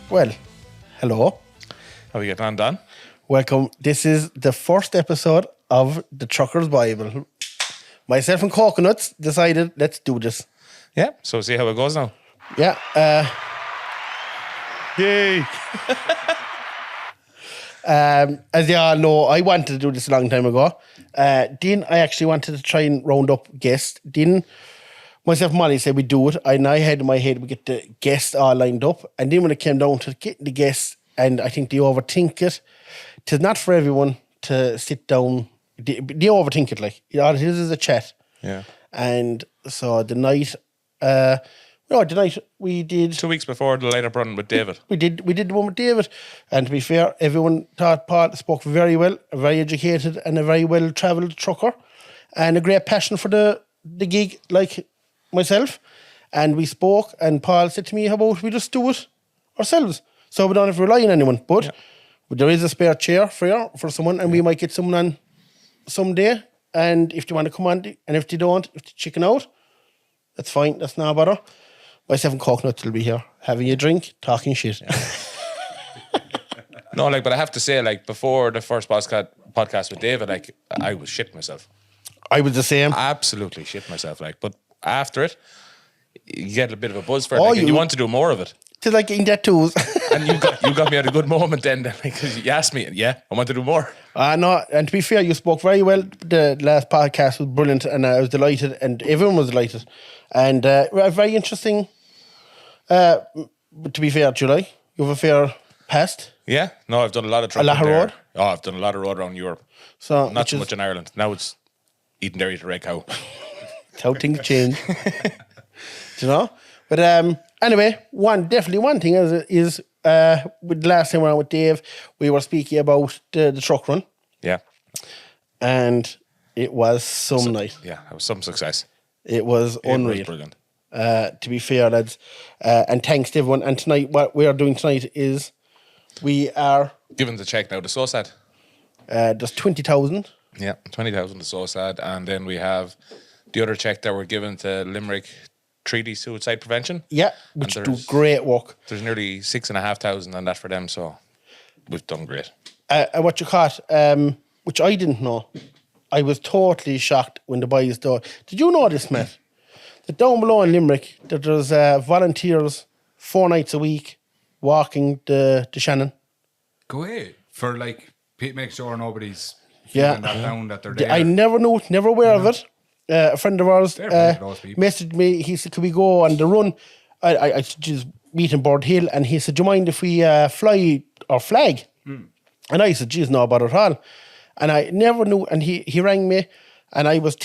Well, hello. How are you getting on, Dan? Welcome. This is the first episode of the Trucker's Bible. Myself and Coconuts decided, let's do this. Yeah, so see how it goes now. Yeah. Yay! As you all know, I wanted to do this a long time ago. Then I actually wanted to try and round up guests. Then myself and Molly said we'd do it. And I had in my head we get the guests all lined up. And then when it came down to getting the guests, and I think they overthink it. It's not for everyone to sit down. They overthink it, like. All it is a chat. Yeah. And so the night we did 2 weeks before the light up run with David. We did the one with David. And to be fair, everyone thought Paul spoke very well, very educated and a very well travelled trucker and a great passion for the gig like myself. And we spoke and Paul said to me, how about we just do it ourselves? So we don't have to rely on anyone. But there is a spare chair for someone and we might get someone on someday. And if they want to come on, and if they don't, if they chicken out, that's fine. That's not a bother. Myself and Coconuts will be here, having a drink, talking shit. Yeah. No, but I have to say, before the first podcast with David, I was shitting myself. I was the same. Absolutely shit myself, but after it, you get a bit of a buzz for it, and you want to do more of it. To getting tattoos. And you got me at a good moment then, because you asked me, I want to do more. No, and to be fair, you spoke very well. The last podcast was brilliant, and I was delighted, and everyone was delighted. And very interesting. To be fair, July, you have a fair past. Yeah, no, I've done a lot of trucking. A lot of road? Oh, I've done a lot of road around Europe. So not so much in Ireland. Now it's eating dairy to red cow. That's how things change. Do you know? But anyway, one thing is with the last time we were on with Dave, we were speaking about the truck run. Yeah. And it was some night. Yeah, it was some success. It was unreal. It was brilliant. To be fair, lads. And thanks to everyone. And tonight, what we are doing tonight is we are... Giving the check now to SOSAD. There's 20,000. Yeah, 20,000 to SOSAD. And then we have the other check that we're giving to Limerick Treaty Suicide Prevention. Yeah, which do great work. There's nearly 6,500 on that for them, so we've done great. What you caught, which I didn't know. I was totally shocked when the boys do. Did you know this, Matt? That down below in Limerick, that there's volunteers 4 nights a week walking the Shannon. Go ahead. For make sure nobody's that down that they're there. I never knew, never aware of it. A friend of ours messaged me. He said, "Could we go on the run?" I just meet him Board Hill, and he said, "Do you mind if we fly our flag?" And I said, "Geez, no bother at all." And I never knew. And he rang me, and I was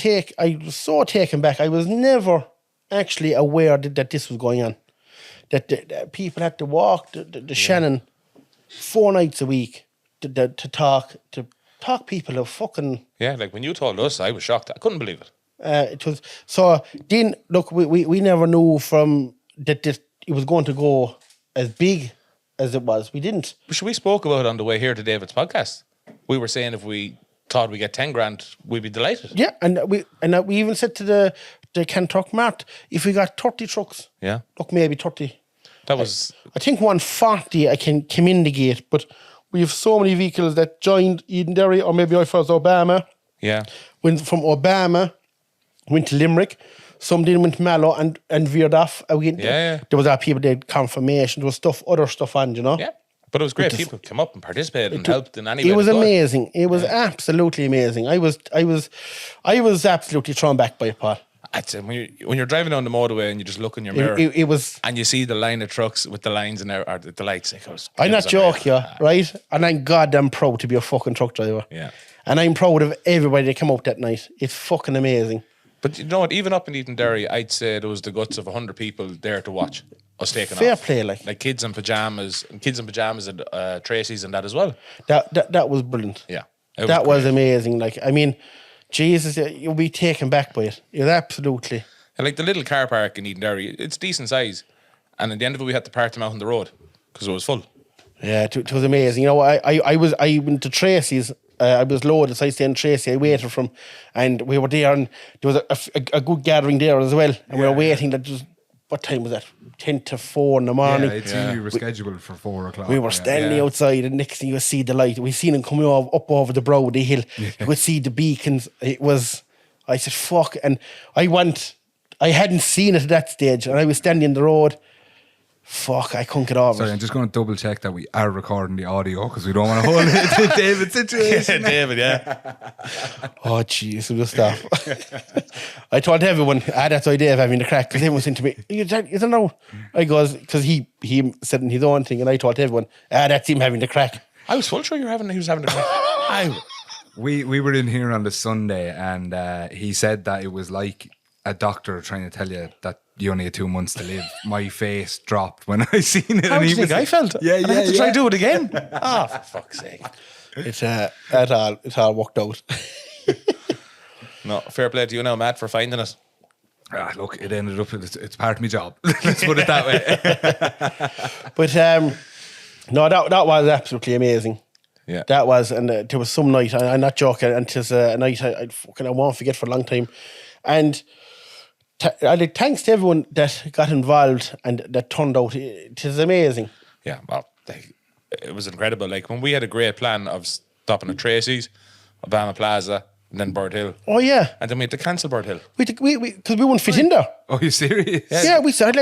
so taken back. I was never actually aware that this was going on. That people had to walk the Shannon 4 nights a week to talk people of fucking... Yeah, when you told us, I was shocked. I couldn't believe it. It was so. Then look, we never knew from that it was going to go as big as it was. We didn't. We spoke about it on the way here to David's podcast. We were saying if we thought we get 10 grand, we'd be delighted. Yeah, and we even said to the Cantrock Mart, if we got 30 trucks, look, maybe 30. That was. I think 140 I can come in the gate, but we have so many vehicles that joined Edenderry, or maybe I first Obama. Yeah. Went from Obama. Went to Limerick. Some then went to Mallow and veered off. There was people that had confirmation. There was other stuff on, Yeah, but it was great. People came up and participated and helped in any way. It was amazing. It was absolutely amazing. I was absolutely thrown back by it, Paul. I'd say when you're driving down the motorway and you just look in your mirror, it was, and you see the line of trucks with the lines in there, or the lights. I'm not joking, right? And I'm goddamn proud to be a fucking truck driver. Yeah, and I'm proud of everybody that came out that night. It's fucking amazing. But you know what? Even up in Edenderry, I'd say there was the guts of 100 people there to watch us taking Fair off. play, like kids in pajamas and Tracy's and that as well. That was brilliant. Yeah, that was amazing. I mean, Jesus, you'll be taken back by it. You're absolutely. And the little car park in Edenderry, it's decent size, and at the end of it, we had to park them out on the road because it was full. Yeah, it was amazing. I went to Tracy's. I was loaded, so I stayed in Tracy. I waited for him, and we were there, and there was a good gathering there as well. And we were waiting. That just what time was that? 10 to 4 in the morning. Yeah, it's we were scheduled for 4 o'clock. We were standing outside, and next thing you would see the light. We seen him coming up over the brow of the hill. You would see the beacons. I said, fuck. And I hadn't seen it at that stage, and I was standing in the road. Fuck, I couldn't get over Sorry, it. I'm just going to double check that we are recording the audio because we don't want to hold it to David's situation. David, yeah. Oh, jeez, it was stuff. I told everyone, that's why Dave having the crack, because everyone said to me, you don't know. I goes, because he said in his own thing, and I told everyone, that's him having the crack. I was full sure he was having a We were in here on the Sunday, and he said that it was like a doctor trying to tell you that you only had 2 months to live. My face dropped when I seen it. How do you think I felt? Yeah, and I had to try to do it again. For fuck's sake. It's all worked out. No, fair play to you now, Matt, for finding it. Look, it ended up, it's part of my job. Let's put it that way. But no, that was absolutely amazing. Yeah. That was, and there was some night, I'm not joking, and it was a night I won't forget for a long time. And thanks to everyone that got involved and that turned out. It is amazing. Yeah, well, it was incredible. Like, when we had a great plan of stopping at Tracy's, Obama Plaza, and then Bird Hill. Oh, yeah. And then we had to cancel Bird Hill. Because we wouldn't fit in there. Oh, you serious? Yeah, we said,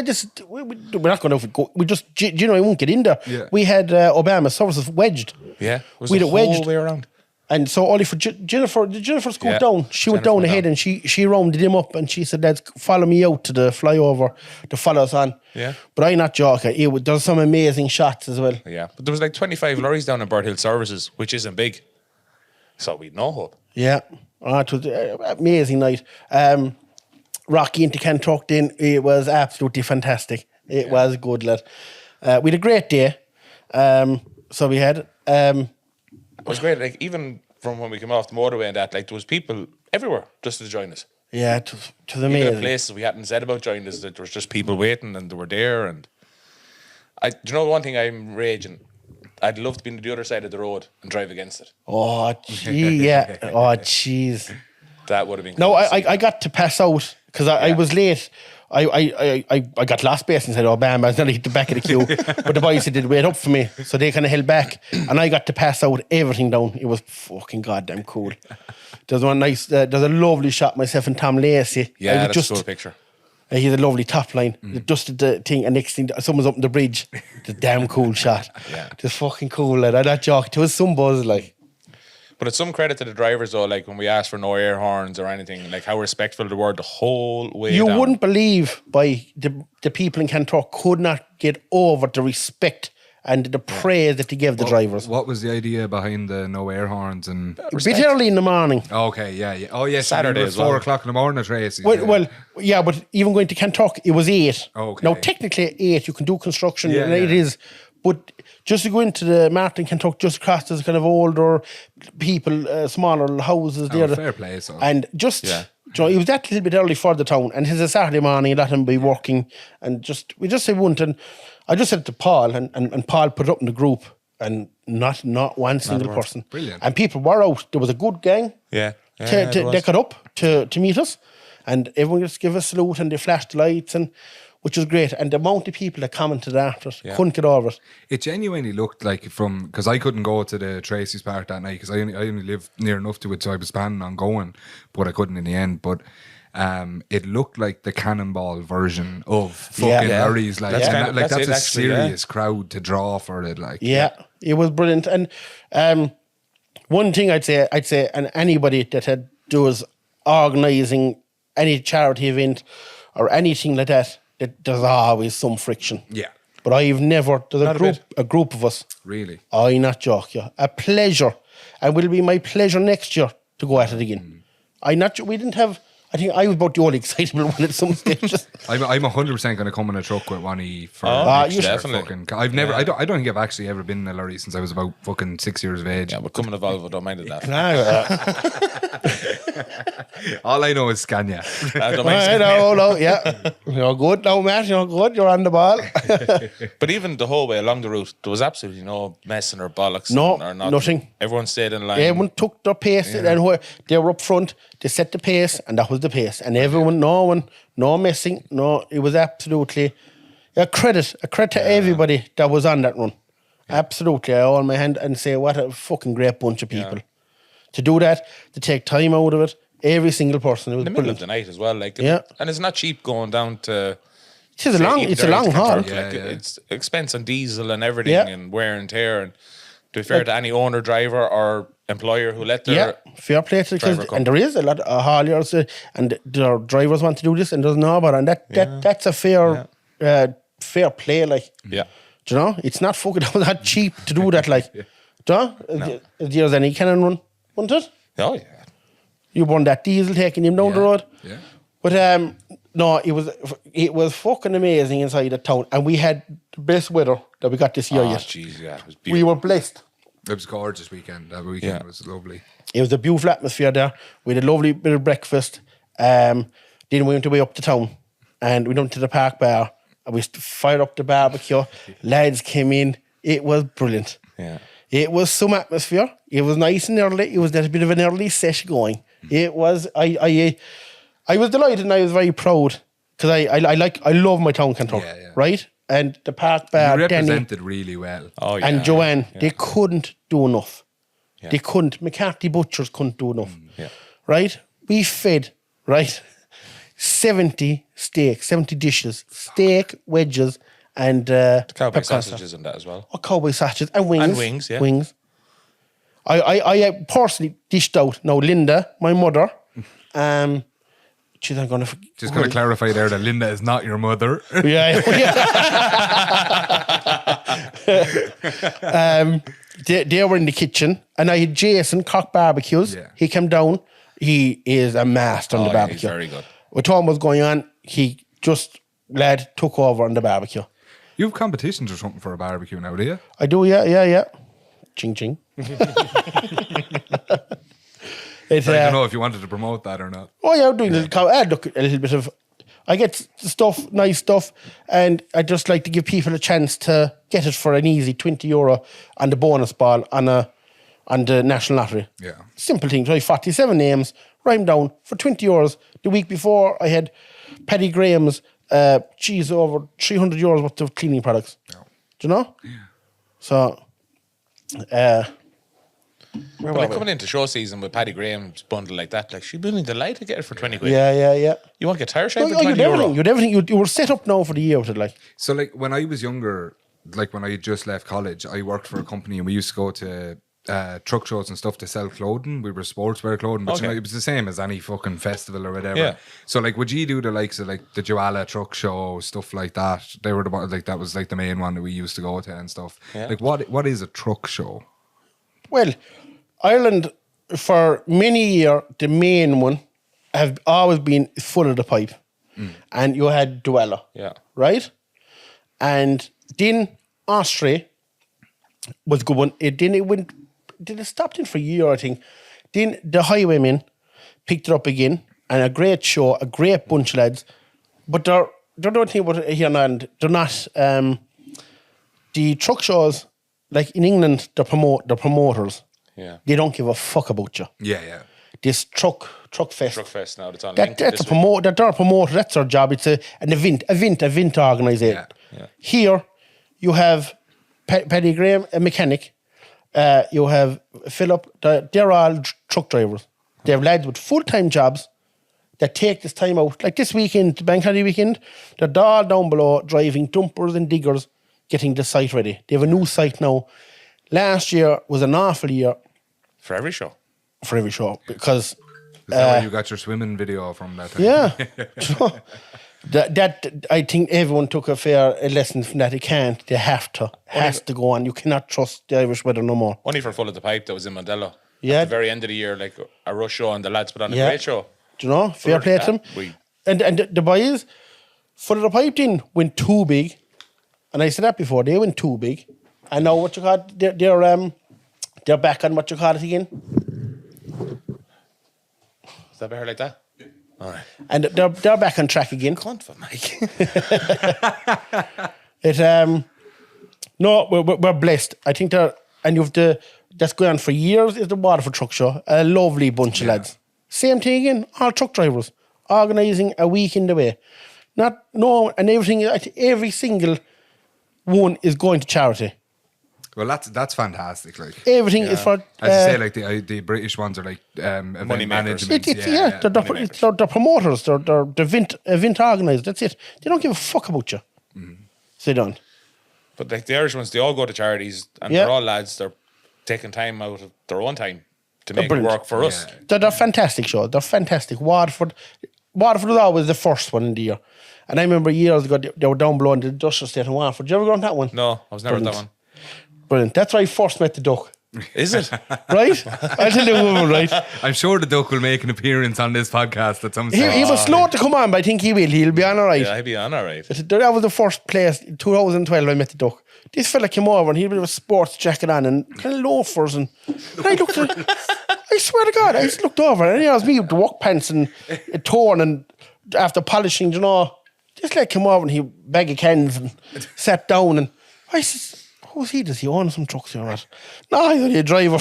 we're not going to go. We just, you know, I won't get in there. Yeah. We had Obama services wedged. Yeah, it was we the had it whole wedged way around. And so only for Jennifer's go down. She went down ahead and she rounded him up and she said, lads, follow me out to the flyover to follow us on. Yeah. But I'm not joking. There's some amazing shots as well. Yeah, but there was like 25 lorries down in Bird Hill Services, which isn't big. So we'd no hope. Yeah. It was an amazing night. Rocky into Kanturk then, it was absolutely fantastic. It was good, lad. We had a great day. So we had... It was great. Like, even from when we came off the motorway and that, like, there was people everywhere just to join us. Yeah, it was Even amazing. the places we hadn't said about joining us, that there was just people waiting and they were there. And do you know one thing I'm raging? I'd love to be on the other side of the road and drive against it. Oh, gee, yeah. Oh, jeez. That would have been. No, cool I got to pass out because I was late. I got lost space and said, "Oh, bam!" I was nearly hit the back of the queue, but the boys did wait up for me, so they kind of held back, and I got to pass out everything down. It was fucking goddamn cool. There's one nice, there's a lovely shot myself and Tom Lacey. Yeah, that's a cool picture. He had a lovely top line. Just did the thing, and next thing, someone's up on the bridge. The damn cool shot. Yeah, just fucking cool. Lad. I that joke. There was some buzz like. But it's some credit to the drivers though, like when we asked for no air horns or anything, like how respectful they were the whole way You down. wouldn't believe by the people in Kanturk could not get over the respect and the praise that they gave the drivers. What was the idea behind the no air horns? And A bit early in the morning. okay, yeah. Oh, yes, Saturday it was as well. 4 o'clock in the morning at Tracy's. Well, yeah, but even going to Kanturk, it was 8. Okay. Now, technically 8, you can do construction, Yeah, and it yeah. is. But just to go into the Martin Kanturk, just across there's kind of older people, smaller houses there. fair play, so. And just, you know, it was that little bit early for the town, and it's a Saturday morning, let him be working, and we just said wouldn't, and I just said it to Paul, and Paul put it up in the group, and not one single person. Brilliant. And people were out. There was a good gang. Yeah. They got up to meet us, and everyone just gave a salute, and they flashed the lights, and which was great. And the amount of people that commented after it, couldn't get over it. It genuinely looked like because I couldn't go to the Tracy's Park that night because I only lived near enough to it, so I was planning on going, but I couldn't in the end. But it looked like the Cannonball version of fucking Larry's. Like, that's a serious crowd to draw for it. Like, it was brilliant. And one thing I'd say, and anybody that does organising any charity event or anything like that there's always some friction. Yeah. But I've never, there's a group of us. Really? I not joke you. A pleasure. And will be my pleasure next year to go at it again. We didn't have, I think I was about the only excitable one at some stage. I'm 100% going to come in a truck with Ronnie for definitely. I've never, I don't think I've actually ever been in a lorry since I was about fucking 6 years of age. Yeah, but coming to Volvo, don't mind that. All I know is Scania. No, yeah. You're good now, Matt. You're good. You're on the ball. But even the whole way along the route, there was absolutely no messing or bollocks. No, or nothing. nothing. Everyone stayed in line. Everyone took their pace, and they were up front. They set the pace, and that was the pace. And everyone, no messing, no. It was absolutely a credit to everybody that was on that run. Yeah. Absolutely, I hold my hand and say, what a fucking great bunch of people to do that, to take time out of it. Every single person. It was in the middle of the night as well, like, and it's not cheap going down to. It's a long haul. It's expense on diesel and everything, and wear and tear. And to be fair to any owner, driver, or employer who let their fair play to the and there is a lot of hauliers and their drivers want to do this and doesn't know about it, and that's a fair play, like. Yeah. Do you know? It's not fucking that cheap to do that, like. Do you know? No. There's any cannon run, wasn't it? Oh yeah. You burn that diesel taking him down the road. Yeah. But no, it was fucking amazing inside the town, and we had the best weather that we got this year yet. Jeez, yeah, it was beautiful. We were blessed. It was gorgeous weekend. That weekend was lovely. It was a beautiful atmosphere there. We had a lovely bit of breakfast. Then we went away up to town, and we went to the park bar, and we fired up the barbecue. Lads came in. It was brilliant. Yeah. It was some atmosphere. It was nice and early. It was that bit of an early sesh going. It was. I was delighted and I was very proud because I love my town cantor, right? And the park bar, you represented Danny, really well. Oh yeah. And Joanne, they couldn't do enough. Yeah. They couldn't. McCarthy Butchers couldn't do enough. Right? We fed 70 steaks, 70 dishes, steak, wedges, and cowboy sausages and that as well. Oh, cowboy sausages and wings. And wings, yeah. Wings. I personally dished out. Now, Linda, my mother, she's not going to... Just going to clarify there that Linda is not your mother. Yeah. They were in the kitchen, and I had Jason Cock Barbecues. Yeah. He came down. He is a master on the barbecue. He's very good. What time was going on, he just, took over on the barbecue. You have competitions or something for a barbecue now, do you? I do, yeah. Ching, ching. I don't know if you wanted to promote that or not. Oh yeah, I'm doing a little bit of. I get nice stuff, and I just like to give people a chance to get it for an easy €20 on the bonus ball on the national lottery. Yeah, simple thing. Try 47 names, write them down for €20. The week before, I had Paddy Graham's over €300 worth of cleaning products. Yeah. Do you know? Yeah. So. Well, coming into show season with Paddy Graham's bundle like that, like she'd be delighted to get it for 20 quid. Yeah. You want to get tire shape for €20? You'd everything. You were set up now for the year with it, like. So, like when I was younger, like when I just left college, I worked for a company and we used to go to truck shows and stuff to sell clothing. We were sportswear clothing, but it was the same as any fucking festival or whatever. Yeah. So, like, would you do the likes of like the Joala truck show, stuff like that? They were that was like the main one that we used to go to and stuff. Yeah. Like, what is a truck show? Well, Ireland, for many years, the main one have always been full of the pipe. And you had Duella. Yeah. Right? And then Austria was a good one. It stopped in for a year, I think. Then the Highwaymen picked it up again. And a great show, a great bunch of lads. But they're don't think about it here in Ireland. They're not... the truck shows, like in England, they're promoters. Yeah. They don't give a fuck about you. Yeah. This truck fest. Truck fest now, that's on that's a promoter. They're a promoter. That's their job. It's an event organisation. Yeah. Here, you have Paddy Graham, a mechanic. You have Philip. They're all truck drivers. They have lads with full-time jobs that take this time out. Like this weekend, the bank holiday weekend, they're all down below driving dumpers and diggers, getting the site ready. They have a new site now. Last year was an awful year. For every show? For every show. Because... Is that where you got your swimming video from that time? Yeah. that I think everyone took a fair lesson from that. They can't. They have to. Has to go on. You cannot trust the Irish weather no more. Only for Full of the Pipe that was in Mondello. Yeah. At the very end of the year, like a rush show, and the lads put on a great show. Do you know? Fair play to them. And the boys, Full of the Pipe didn't went too big. And I said that before. They went too big. And now what you call it, they're back on what you call it again. Is that better like that? Yeah. All right. And they're back on track again. Cunt for Mike. No, we're blessed. I think that's going on for years. Is the Waterford Truck Show? A lovely bunch of lads. Same thing again, all truck drivers organising a week in the way. And every single one is going to charity. Well, that's fantastic. Like Everything is for. as you say, like the British ones are like event Money makers. management. They're promoters. They're the event organisers. That's it. They don't give a fuck about you. They don't. But like the Irish ones, they all go to charities, and Yeah. they're all lads. They're taking time out of their own time to make it brilliant. work for us. They're fantastic shows. They're fantastic. Waterford was always the first one in the year. And I remember years ago, they were down below in the industrial estate in Waterford. Did you ever go on that one? No, I was never at that one. Brilliant. That's where I first met the Duck. Is it? Right? I'll tell you a woman, right? I'm sure the Duck will make an appearance on this podcast at some He stage. was slow to come on, but I think he will. He'll be on all right. Yeah, I'd be on all right. That was the first place, 2012, I met the Duck. This fella came over and he had a sports jacket on and kind of loafers. And I looked at I swear to God, I just looked over and it was me with the work pants and torn and after polishing, you know. This lad came over and he bag of cans and sat down and I said, who's he? Does he own some trucks or what? No, he's only a driver.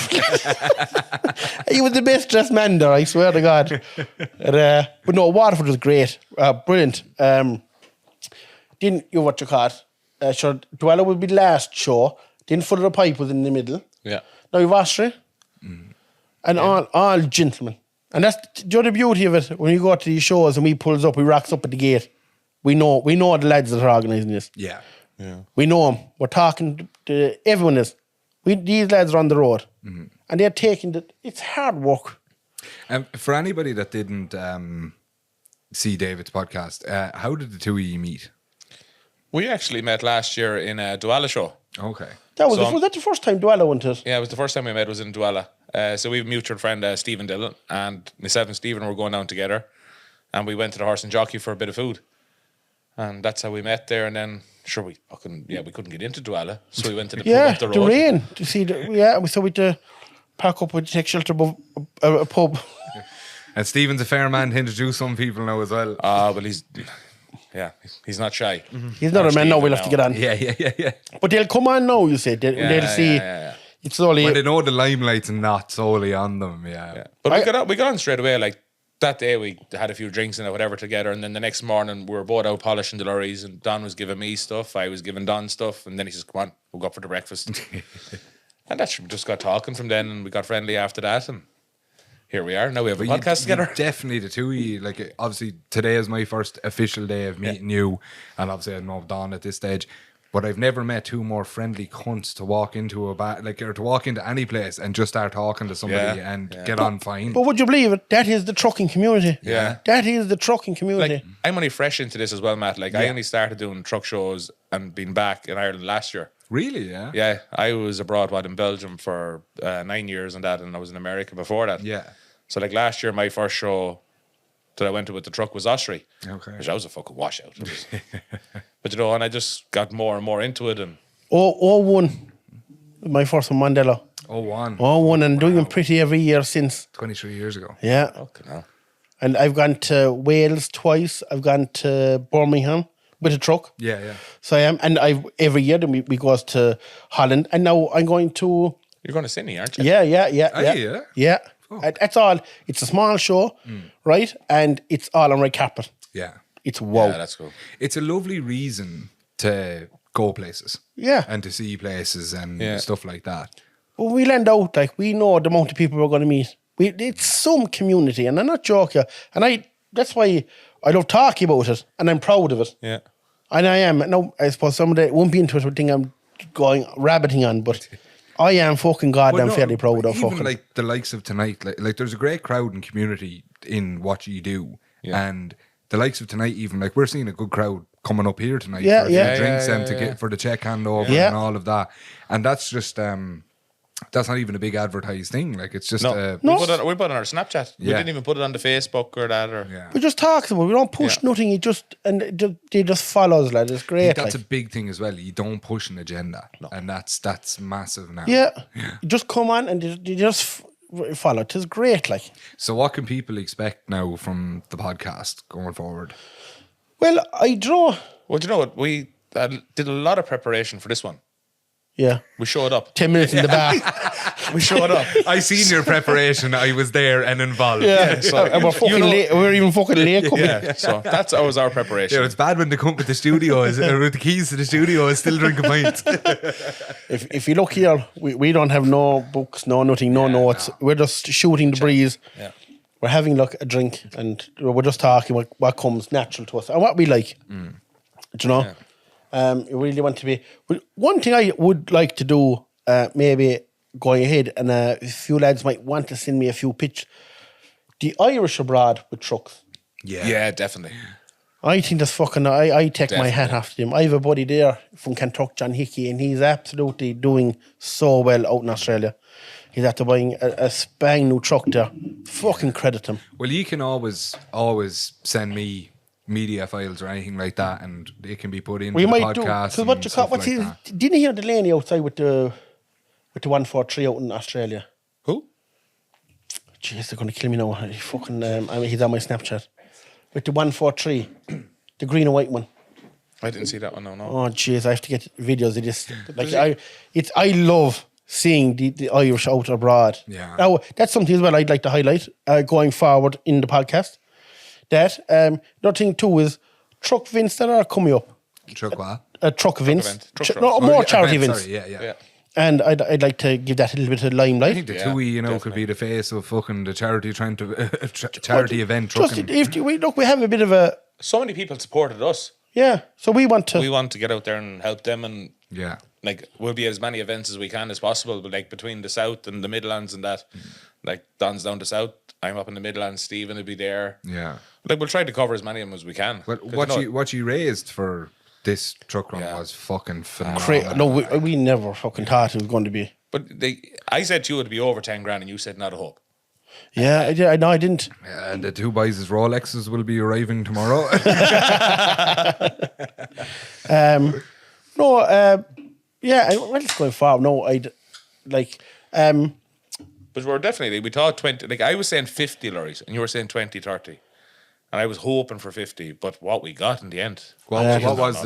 He was the best dressed man there, I swear to God. But no, Waterford was great. Brilliant. Didn't you what you call it? Sure, Dwella would be the last show. Then Foot of the Pipe was in the middle. Yeah. Now you've Austria. And all gentlemen. And that's the beauty of it. When you go to these shows and we pulls up, we rocks up at the gate. We know the lads that are organising this. Yeah. We know them. We're talking to everyone is. These lads are on the road. And they're taking it's hard work. For anybody that didn't see David's podcast, how did the two of you meet? We actually met last year in a Douala show. Okay. Was that the first time Dwella went to it? Yeah, it was the first time we met was in Douala. So we have a mutual friend, Stephen Dillon, and myself and Stephen were going down together. And we went to the Horse and Jockey for a bit of food. And that's how we met there. And then, sure, we couldn't get into Douala. So we went to the pub up the road. The rain. To see so we had to pack up with take shelter above a pub. And Stephen's a fair man to introduce some people now as well. Well, he's not shy. He's not a man now, we'll have to get on. Yeah. But they'll come on now, you said. They'll see. Yeah. It's only. When they know the limelight's not solely on them, yeah. But we got on straight away. Like that day, we had a few drinks and whatever together, and then the next morning we were both out polishing the lorries, and Don was giving me stuff, I was giving Don stuff, and then he says, "Come on, we'll go up for the breakfast." And that's just got talking from then, and we got friendly after that, and here we are. Now we have a podcast together. Definitely the two of you. Like obviously today is my first official day of meeting you, and obviously I know Don at this stage. But I've never met two more friendly cunts to walk into or to walk into any place and just start talking to somebody and get on fine. But would you believe it? That is the trucking community. Yeah. That is the trucking community. Like I'm only fresh into this as well, Matt. Like I only started doing truck shows and been back in Ireland last year. Really? Yeah. Yeah, I was abroad in Belgium for 9 years and that, and I was in America before that. Yeah. So like last year, my first show that I went to with the truck was Osprey. Okay. Which I was a fucking washout. But and I just got more and more into it, and 01, my first one, Mandela. 01, and doing them pretty every year since. 23 years ago. Yeah. fucking hell. And I've gone to Wales twice. I've gone to Birmingham with a truck. Yeah. So I am, and every year then we goes to Holland, and now I'm going to. You're going to Sydney, aren't you? Yeah. Yeah? That's all. It's a small show, right? And it's all on red carpet. Yeah. It's wow. Yeah, that's cool. It's a lovely reason to go places. Yeah. And to see places and stuff like that. But we land out, like, we know the amount of people we're going to meet. It's some community, and I'm not joking. And that's why I love talking about it, and I'm proud of it. Yeah. And I am. Now, I suppose somebody won't be into it would think I'm going rabbiting on, but I am fucking goddamn fairly proud of even fucking. like the likes of tonight, like there's a great crowd and community in what you do. Yeah. And the likes of tonight, even like we're seeing a good crowd coming up here tonight Yeah, for a few yeah. drinks and to yeah. get for the check handover Yeah. and all of that. And that's just that's not even a big advertised thing. Like it's just No. We put it on our Snapchat. We Yeah. didn't even put it on the Facebook or that. Or yeah. We just talk about it. We don't push nothing. They just follow us, lad. It's I great. think that's like. a big thing as well. You don't push an agenda, and that's massive now. Yeah. You just come on and you just follow. It's great, like. So, what can people expect now from the podcast going forward? Well, I draw. Well, do you know what? We did a lot of preparation for this one. Yeah. We showed up. 10 minutes in the bar. We showed up. I seen your preparation. I was there and involved. Yeah. So, And we're fucking late. We're even fucking late coming. Yeah, so that was our preparation. Yeah, it's bad when they come with the studio, with the keys to the studio, is still drinking pints. If you look here, we don't have no books, no nothing, no notes. No. We're just shooting the breeze. Yeah. We're having like a drink and we're just talking what comes natural to us and what we like. Do you know? Yeah. You really want to be. One thing I would like to do, maybe going ahead, and a few lads might want to send me a few pictures. The Irish abroad with trucks. Yeah, definitely. I think that's fucking. I take my hat off to him. I have a buddy there from Kentucky, John Hickey, and he's absolutely doing so well out in Australia. He's after buying a spang new truck there. Fucking credit him. Well, you can always send me media files or anything like that, and they can be put into the podcast. Because didn't you hear the lady outside with the 143 out in Australia? Who? Jeez, they're going to kill me now. He's on my Snapchat with the 143, the green and white one. I didn't see that one. No. Oh jeez, I have to get videos of this. Like I love seeing the Irish out abroad. Yeah. Now that's something as well I'd like to highlight going forward in the podcast. That another thing too is truck events that are coming up. Truck what? Truck events. Truck No, more charity events. Sorry, yeah. And I'd like to give that a little bit of limelight. I think the TUI, could be the face of fucking the charity charity event. Just we have a bit of a. So many people supported us. Yeah, so we want to get out there and help them, and yeah, like we'll be as many events as we can as possible. But like between the South and the Midlands and that, like Don's down the South, I'm up in the Midlands. Stephen will be there. Yeah, like we'll try to cover as many of them as we can. But what you raised for this truck run was fucking phenomenal. No, we never fucking thought it was going to be. But I said to you it'd be over 10 grand, and you said not a hope. Yeah, I did. No, I didn't. Yeah, and the two boys' Rolexes will be arriving tomorrow. Let's go forward. No, I'd like. But we're definitely, we thought 20, like I was saying 50 lorries, and you were saying 20, 30. And I was hoping for 50, but what we got in the end. What was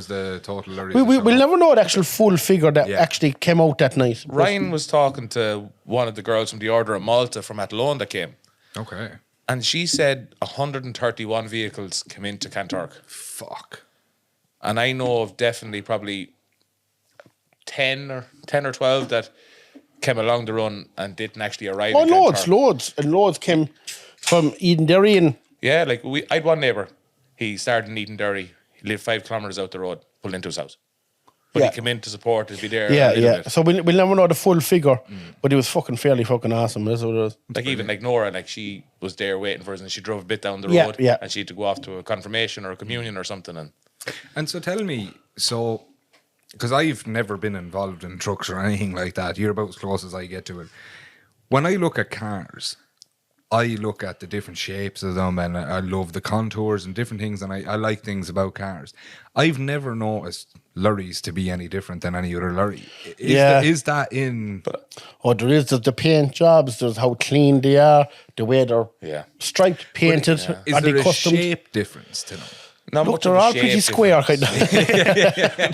the total lorries? We'll never know the actual full figure that actually came out that night. Ryan was talking to one of the girls from the Order of Malta from Athlone that came. Okay. And she said 131 vehicles came into Kanturk. Fuck. And I know of definitely probably 10 or 12 that came along the run and didn't actually arrive in Kanturk. Loads came from Edenderry and... Yeah, like I'd one neighbour. He started in Edenderry. He lived 5 kilometres out the road, pulled into his house. But he came in to support, to be there. Yeah. So we'll never know the full figure, but it was fairly fucking awesome. That's what it was. Like even like Nora, like she was there waiting for us, and she drove a bit down the road, and she had to go off to a confirmation or a communion or something. And so tell me, because I've never been involved in trucks or anything like that. You're about as close as I get to it. When I look at cars, I look at the different shapes of them, and I love the contours and different things, and I like things about cars. I've never noticed lorries to be any different than any other lorry. Is that in... there is. There's the paint jobs, there's how clean they are, the way they're striped, painted. Is there a shape difference to them? Not Look, they're all pretty square, kind of.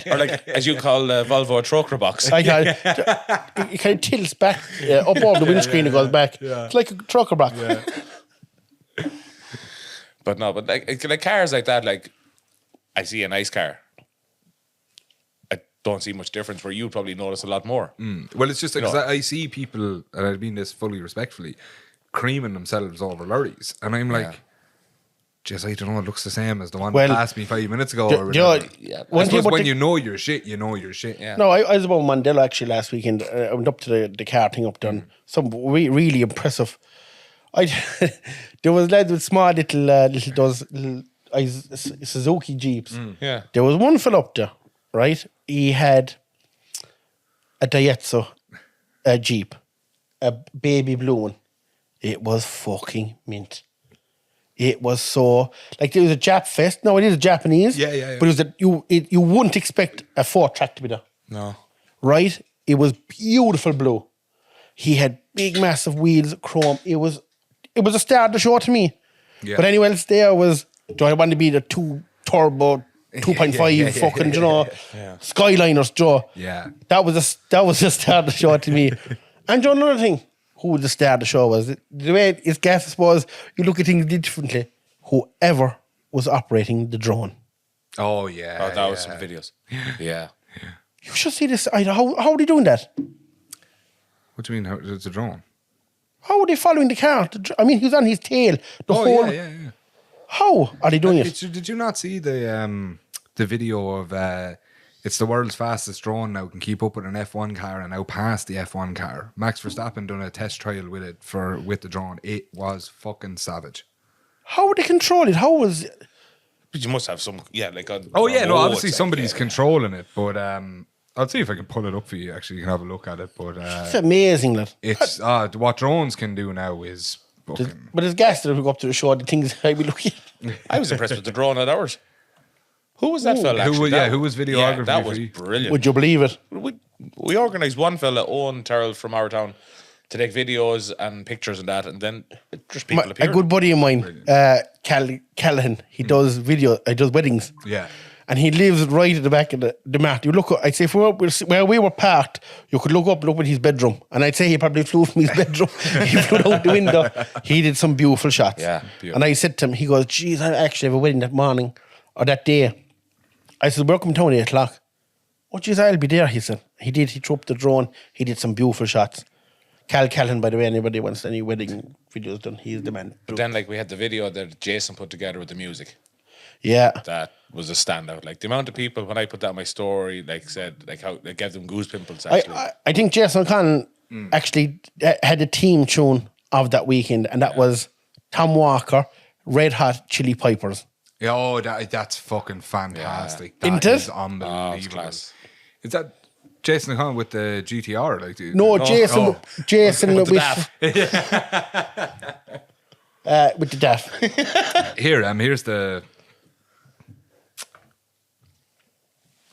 Or like, as you call Volvo a trucker box. It kind of tilts back up over the windscreen. It goes back. Yeah. It's like a trucker box. Yeah. But like cars like that, like I see a nice car, I don't see much difference. Where you probably notice a lot more. Well, it's just because I see people, and I mean this fully respectfully, creaming themselves over lorries, and I'm like. Just, I don't know, it looks the same as the one that passed me 5 minutes ago. I suppose when you know your shit, you know your shit. Yeah. No, I was about Mandela actually last weekend. I went up to the car thing up there. And some really impressive. There was lads with small little Suzuki Jeeps. Yeah. There was one fella up there, right? He had a Daihatsu Jeep, a baby blue one. It was fucking mint. It was so like there was a Jap fest. No, it is a Japanese. Yeah. But it was you wouldn't expect a 4-track to be there. No. Right? It was beautiful blue. He had big, massive wheels, chrome. It was a star of the show to me. Yeah. But anyone else there was, do I want to be the 2 turbo 2.5 fucking, you know, Skyliners, Joe. Yeah. That was the start of the show to me. And you know another thing, who the star of the show was? The way it's gas, I suppose, you look at things differently. Whoever was operating the drone. Oh, yeah. Oh, that was some videos. Yeah. You should see this. How are they doing that? What do you mean? It's a drone? How are they following the car? I mean, he was on his tail. Yeah. How are they doing it? Did you not see the video of it's the world's fastest drone now, can keep up with an F1 car and now pass the F1 car. Max Verstappen done a test trial with it with the drone. It was fucking savage. How would they control it? How was it? But you must have some, like. Obviously somebody's controlling it, but I'll see if I can pull it up for you. Actually, you can have a look at it. But It's amazing, lad. it's what drones can do now is fucking. But it's gas that we go up to the show, the things I'd be looking at. I was impressed with the drone at ours. Who was that fella? Actually? Who was videography? Yeah, that was for you? brilliant. Would you believe it? We organised one fella, Owen Terrell from our town, to take videos and pictures and that, and then just people A appeared. good buddy of mine, Callahan, he does weddings. Yeah. And he lives right at the back of the mat. You look, I'd say, where we were parked, you could look at his bedroom. And I'd say he probably flew from his bedroom. He flew out the window. He did some beautiful shots. Yeah, beautiful. And I said to him, he goes, geez, I actually have a wedding that morning or that day. I said, we're coming down at 8 o'clock. Oh, geez, I'll be there, he said. He did. He threw up the drone. He did some beautiful shots. Callahan, by the way, anybody wants any wedding videos done, he's the man. But then, we had the video that Jason put together with the music. Yeah. That was a standout. Like, the amount of people, when I put that on my story, said, how they gave them goose pimples, actually. I think Jason O'Connell actually had a team tune of that weekend, and that was Tom Walker, Red Hot Chili Peppers. Yeah, oh, that's fucking fantastic. Yeah. That is unbelievable. Oh, it's class. Is that Jason O'Connell with the GTR? No, Jason with the DAF. Here's the.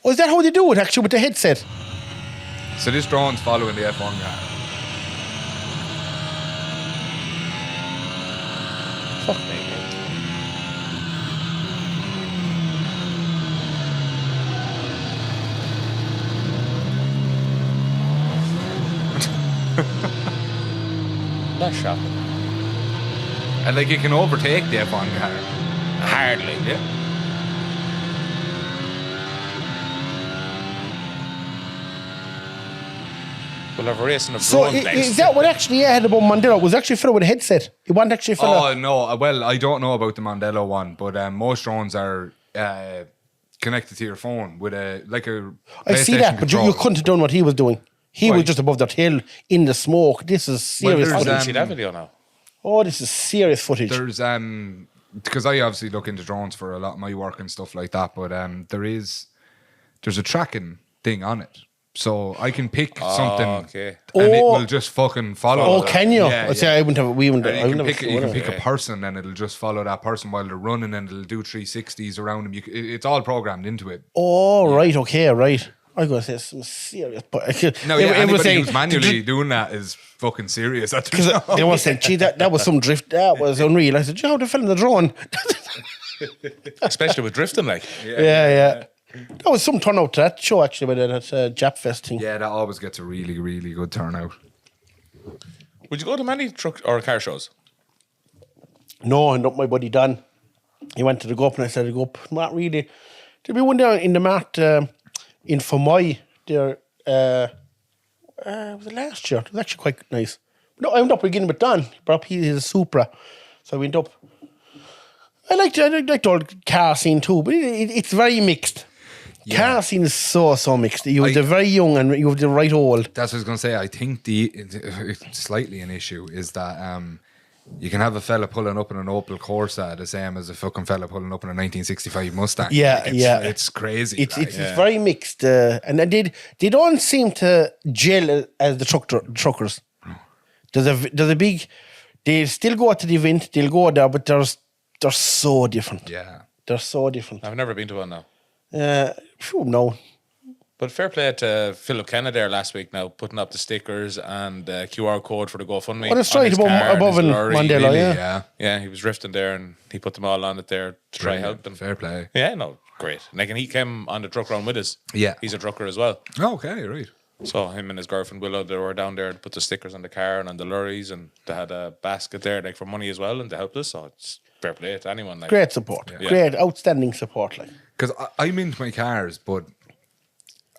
Oh, is that how they do it, actually, with the headset? So this drone's following the F1 car. Fuck me. That shot. And it can overtake the F1 car. Hardly. Yeah. We'll have a race in a So drone place. is that what actually had about Mandela? Was actually a fellow with a headset? It wasn't actually a fellow. Oh no! Well, I don't know about the Mandela one, but most drones are connected to your phone with a I see PlayStation that, but you controller. couldn't have done what he was doing. He was Right. just above their tail in the smoke. This is serious there's, I didn't footage. see that video now. Oh, this is serious footage. There's because I obviously look into drones for a lot of my work and stuff like that, but there's a tracking thing on it. So I can pick something okay. and it Oh. will just fucking follow. Oh, that. can you? Yeah, I say I wouldn't have. We wouldn't. And I you wouldn't can have. pick a person and it'll just follow that person while they're running and it'll do 360s around them. It's all programmed into it. Oh, right. Okay, right. I gotta say some serious. But No, yeah, anybody who's manually doing that is fucking serious. Because they were saying, gee, that was some drift. That was unreal. I said, gee, how they film the drone? Especially with drifting, Yeah. That was some turnout to that show, actually, with that Jap Fest thing. Yeah, that always gets a really, really good turnout. Would you go to many truck or car shows? No, and not my buddy Dan. He went to the go up, and I said, go up. Not really. There'll be one down in the mat in Fermoy there. Was it last year? It was actually quite nice. No, I went up again with Dan. He brought up his Supra. So I went up. I liked the old car scene too, but it's very mixed. Yeah. Car scene is so mixed. You have the very young and you have the right old. That's what I was going to say. I think it's slightly an issue is that you can have a fella pulling up in an Opel Corsa the same as a fucking fella pulling up in a 1965 Mustang. Yeah, It's crazy. It's very mixed, and they don't seem to gel as the truckers. There's a big. They still go to the event. They'll go there, but they're so different. Yeah. They're so different. I've never been to one now. No. But fair play to Philip Kenna there last week now, putting up the stickers and QR code for the GoFundMe. Oh, that's on right, his above car and his in lorry. Mandela, Really, yeah. Yeah, he was drifting there and he put them all on it there to try help them. Fair play. Yeah, no, great. Like, and he came on the truck round with us. Yeah. He's a trucker as well. Okay, right. So him and his girlfriend Willow, they were down there to put the stickers on the car and on the lorries, and they had a basket there like for money as well, and they helped us. So it's fair play to anyone. Like, Great support. Yeah. Great, outstanding support. Like. Because I'm into my cars, but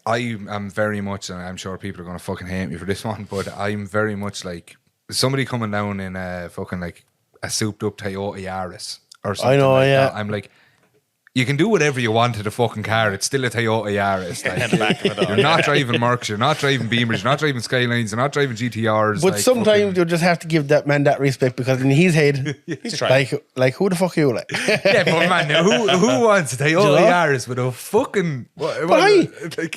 I am very much, and I'm sure people are going to fucking hate me for this one, but I'm very much like somebody coming down in a fucking like a souped up Toyota Yaris or something. I know, like yeah. that. I'm like, you can do whatever you want to the fucking car. It's still a Toyota Yaris. Like, in the back of it all. you're not driving Mercs, you're not driving Beamers, you're not driving Skylines, you're not driving GTRs. But like, sometimes fucking- you just have to give that man that respect because in his head, He's trying. like who the fuck are you like? yeah, but man, who wants a Toyota you know? Yaris with a fucking? But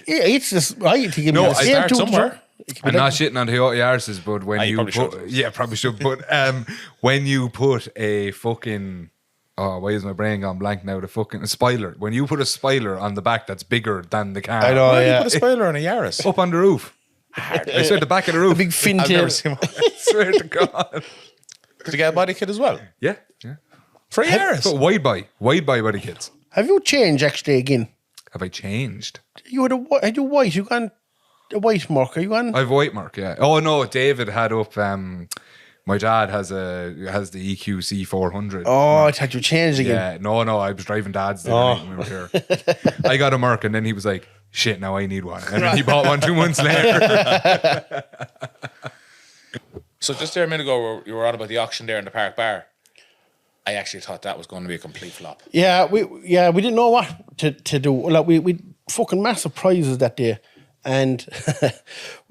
it's just right to give me No, the I same start two somewhere. I'm not shitting on Toyota Yaris's, but when you you probably put, should. yeah, probably should. But when you put a fucking, oh, why is my brain gone blank now? The fucking a spoiler. When you put a spoiler on the back that's bigger than the car, I know. Why do you yeah. put a spoiler on a Yaris? up on the roof. I swear, the back of the roof. A big fin I've tail. never seen one. I swear to God. Did you get a body kit as well? Yeah. For a Yaris? But wide by the kids. Have you changed actually again? Have I changed? You had a white. You gone a white mark? Are you on? I have a white mark. Yeah. Oh no, David had up. My dad has the EQC 400. Oh, I thought you changed again. Yeah, no, I was driving Dad's the night when we were here. I got a Merc, and then he was like, "Shit, now I need one," and then he bought one 2 months later. So just there a minute ago, you were on about the auction there in the Park Bar. I actually thought that was going to be a complete flop. Yeah, we didn't know what to do. Like we fucking massive prizes that day, and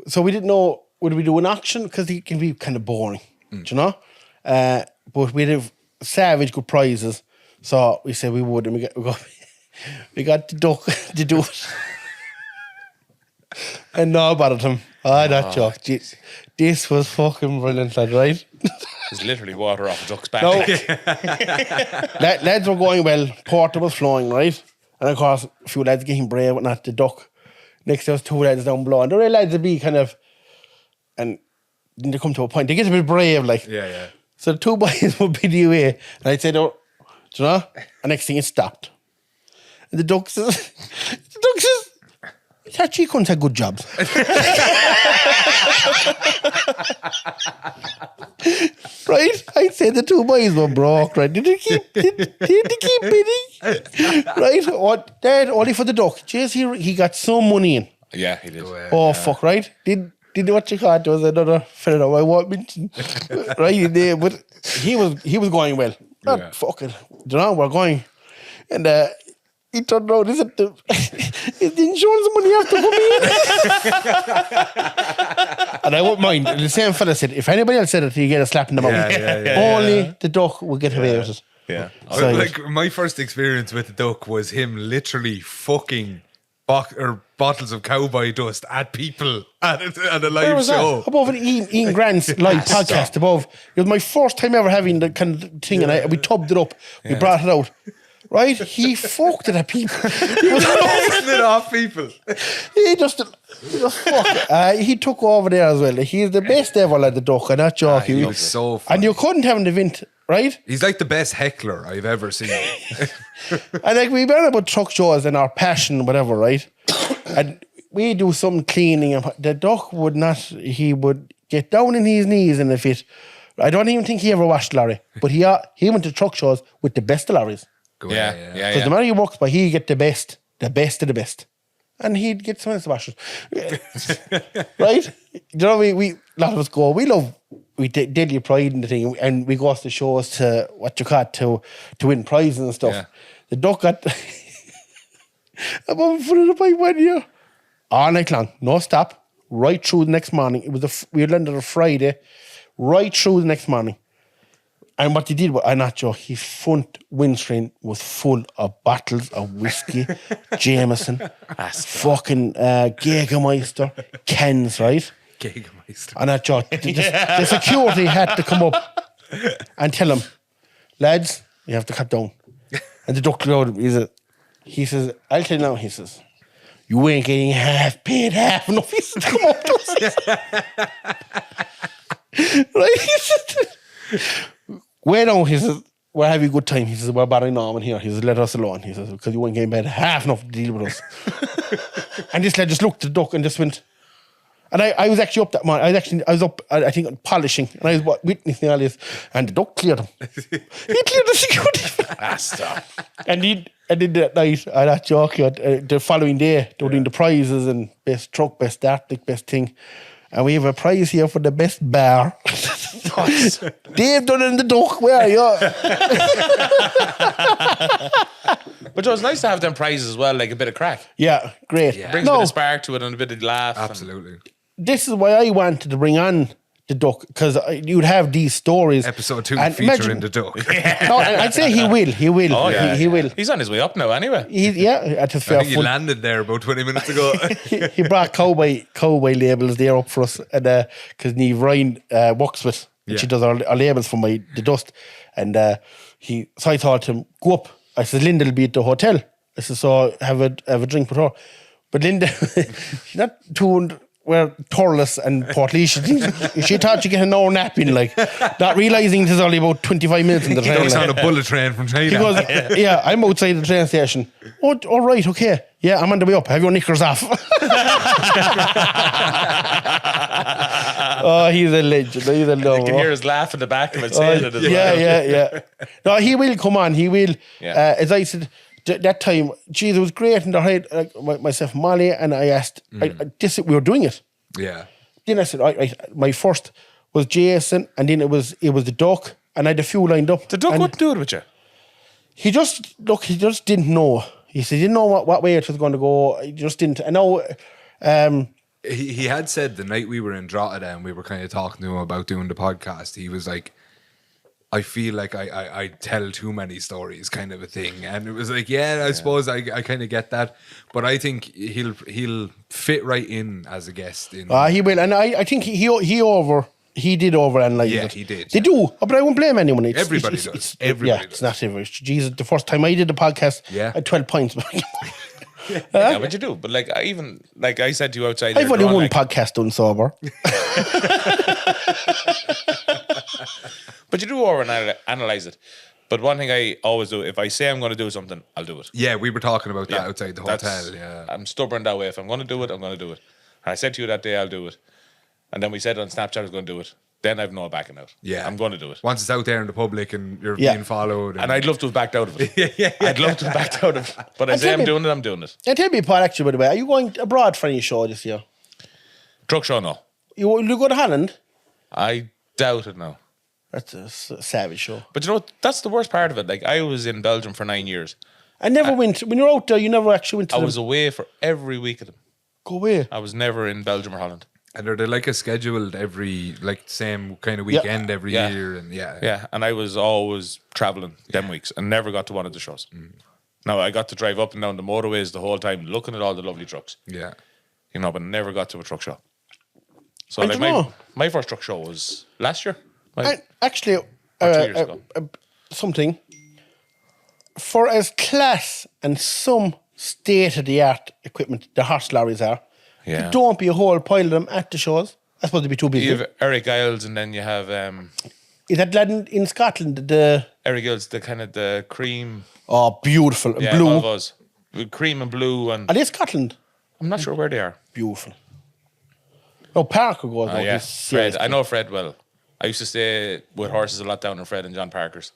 so we didn't know would we do an auction because it can be kind of boring, do you know. But we'd have savage good prizes, so we said we would, and we got the duck to do it, and no about him. That joke. This was fucking brilliant, lad, right? It's literally water off a duck's back. No. Lads were going well. Porter was flowing, right? And of course, a few lads getting brave, but not the duck. Next, there was 2 lads down below. And the real lads would be kind of, and then they come to a point, they get a bit brave, like. Yeah. So the 2 boys would be the way. And I'd say, oh, do you know? And next thing it stopped. And the duck says, that she couldn't have good jobs. Right? I'd say the 2 boys were broke, right? Did they keep bidding? Right? What? Dad, only for the duck. Jeez, he got some money in. Yeah, he did. Oh, fuck, right? Did what you call there was another fellow I won't mention. Right there, but he was going well. Not fucking, you know, we're going. And he turned around, is the insurance money have to come in? And I won't mind. The same fella said, if anybody else said it, you get a slap in the mouth. Only the duck will get away with it. Yeah. So, Like my first experience with the duck was him literally fucking bottles of cowboy dust at people at a live was that? show. above an Ian Grant's live podcast above. It was my first time ever having the kind of thing, and we tubbed it up. We brought it out. Right? He fucked it at people. He was pissing it off people. He just fuck. He took over there as well. He's the best ever, like the duck, and that joke. He was so funny. And you couldn't have an event, right? He's like the best heckler I've ever seen. And like we learn about truck shows and our passion, whatever, right? And we do some cleaning, and the duck would not. He would get down in his knees in a fit. I don't even think he ever washed lorry, but he went to truck shows with the best of lorries. Yeah. Because the man he works by, he'd get the best of the best. And he'd get someone else to wash it. Right? You know, we a lot of us go, we take deadly pride in the thing, and we go to the shows to, to win prizes and stuff. Yeah. The duck got above in front of the pipe 1 year. All night long, no stop, right through the next morning. It was we landed on a Friday, right through the next morning. And what he did, I'm not sure, his front windscreen was full of bottles of whiskey, Jameson, fucking Jägermeister, cans, right? Jägermeister. And I thought, the security had to come up and tell him, lads, you have to cut down. And the duck looked at him, he says, I'll tell you now, he says, you ain't getting paid half enough. He says, come up to us. Right? He said, wait on, he says, we're having a good time. He says, we're bothering Norman here. He says, let us alone. He says, because you won't get in bed half enough to deal with us. And this lad just looked at the duck and just went. And I was actually up that morning. I was up, I think, polishing. And I was witnessing all this. And the duck cleared him. He cleared the security. Stop. And then that night, I that joke, the following day, they were doing the prizes and best truck, best Arctic, best thing. And we have a prize here for the best bar. They've done it in the duck. Where are you? But it was nice to have them prizes as well, like a bit of crack. Yeah, great. Yeah. Brings a bit of spark to it and a bit of laugh. Absolutely. This is why I wanted to bring on the duck, because you'd have these stories. Episode 2 and featuring the duck. No, and I'd say he will. He will. Oh, yeah. He will. He's on his way up now anyway. At his fair I think he fun. landed there about 20 minutes ago. He brought cowboy labels there up for us, and because Niamh Ryan works with, and she does our labels for the dust, and so I thought to him, go up. I said, Linda will be at the hotel. I said, so have a drink with her. But Linda, she's not tuned. We're Torless and Portlaoise. She thought you get an hour nap in, like, not realising there's only about 25 minutes in the train. He's Like. on a bullet train from China. He goes, yeah, I'm outside the train station. Oh, all right, okay. Yeah, I'm on the way up. Have your knickers off. Oh, he's a legend. He's a You lover. can hear his laugh in the back of it saying it as well. Yeah. No, he will come on. He will. Yeah. As I said, that time, geez, it was great in the head. Like, myself, Molly, and I asked, we were doing it. Yeah. Then I said, my first was Jason, and then it was the duck, and I had a few lined up. The duck and wouldn't do it with you. he just didn't know. He said he didn't know what way it was going to go. He just didn't. I know. He had said the night we were in Drogheda and we were kind of talking to him about doing the podcast, he was like, I feel like I tell too many stories, kind of a thing. And it was like, I suppose I kind of get that, but I think he'll fit right in as a guest. In He will, and I think he did overanalyze Yeah, it. he did, They do, but I won't blame anyone. Everybody does. Everybody it's does. not average. Jesus, the first time I did the podcast, I had 12 points. Yeah, but you do. But like I said to you outside, I've only Ron, one like, podcast done sober. But you do overanalyze it. But one thing I always do, if I say I'm going to do something, I'll do it. Yeah, we were talking about that Yeah, outside the that's- hotel. Yeah. I'm stubborn that way. If I'm going to do it, I'm going to do it. And I said to you that day, I'll do it. And then we said on Snapchat I was going to do it. Then I've no backing out. Yeah. I'm going to do it. Once it's out there in the public and you're Yeah. being followed. And I'd love to have backed out of it. I'd love to have backed out of it. But I And say tell I'm me- doing it, I'm doing it. And tell me, Paul, actually, by the way, are you going abroad for any show this year? Truck show, no. Will you go to Holland? I doubt it now. That's a savage show. But you know what? That's the worst part of it. Like, I was in Belgium for 9 years. I never went, when you're out there, you never actually went to I them. was away for every week of them. Go away. I was never in Belgium or Holland. And are they like a scheduled every, like, same kind of weekend every Yeah. year? And Yeah, and I was always traveling them weeks and never got to one of the shows. Now, I got to drive up and down the motorways the whole time looking at all the lovely trucks, Yeah. you know, but never got to a truck show. So I like don't know. my first truck show was last year. And actually, 2 years ago. something for as class and some state-of-the-art equipment the horse lorries are, Yeah. there don't be a whole pile of them at the shows. I suppose they'd be too busy. You have Eric Giles and then you have Is that lad in Scotland? The Eric Giles, the kind of the cream, beautiful and yeah, blue. all of us. With cream and blue, and Are they Scotland? I'm not sure where they are. Beautiful. Oh, Parker goes. Oh, yeah, Fred. I know Fred well. I used to stay with horses a lot down in Fred and John Parker's.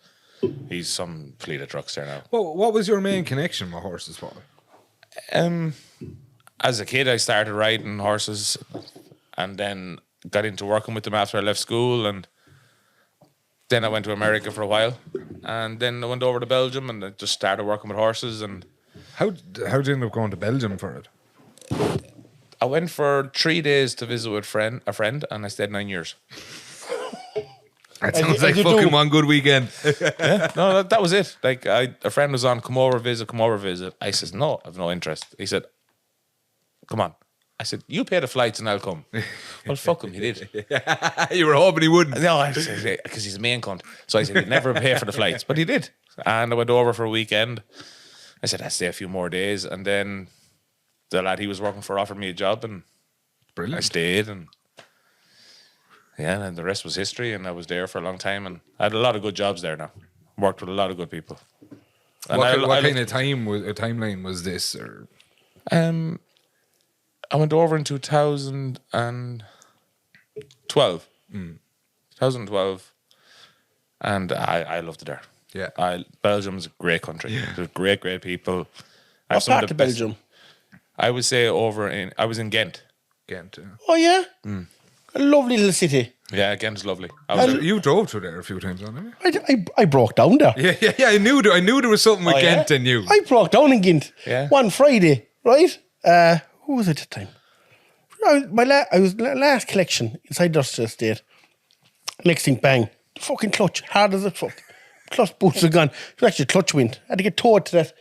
He's some fleet of trucks there now. Well, what was your main connection with horses, Paul? As a kid, I started riding horses, and then got into working with them after I left school, and then I went to America for a while, and then I went over to Belgium, and I just started working with horses, and How did you end up going to Belgium for it? I went for 3 days to visit with a friend, and I stayed 9 years. That As sounds you- like as you fucking do. one good weekend. No, that was it. Like, a friend was on, come over, visit. I said, no, I've no interest. He said, come on. I said, you pay the flights and I'll come. Well, fuck him, he did. You were hoping he wouldn't. No, I said, because he's a main cunt. So I said, he'd never pay for the flights. But he did. And I went over for a weekend. I said, I'll stay a few more days. And then the lad he was working for offered me a job, and I Brilliant. stayed. And yeah, and the rest was history. And I was there for a long time. And I had a lot of good jobs there now. worked with a lot of good people. And What kind of timeline was this? Or I went over in 2012. 2012, and I loved it there. Yeah. Belgium's a great country. There's great people. I have What some of part the of best- Belgium? I would say I was in Ghent. Ghent. Oh, yeah? A lovely little city. Yeah, Ghent is lovely. I was there. You drove through there a few times, haven't you? I broke down there. Yeah. I knew there was something with Oh, yeah? Ghent and you. I broke down in Ghent Yeah. one Friday, right? Who was it at the time? I was last collection inside Industrial Estate. Next thing, bang. Fucking clutch. Hard as a fuck. Clutch boots are gone. It was actually clutch went. I had to get towed to that.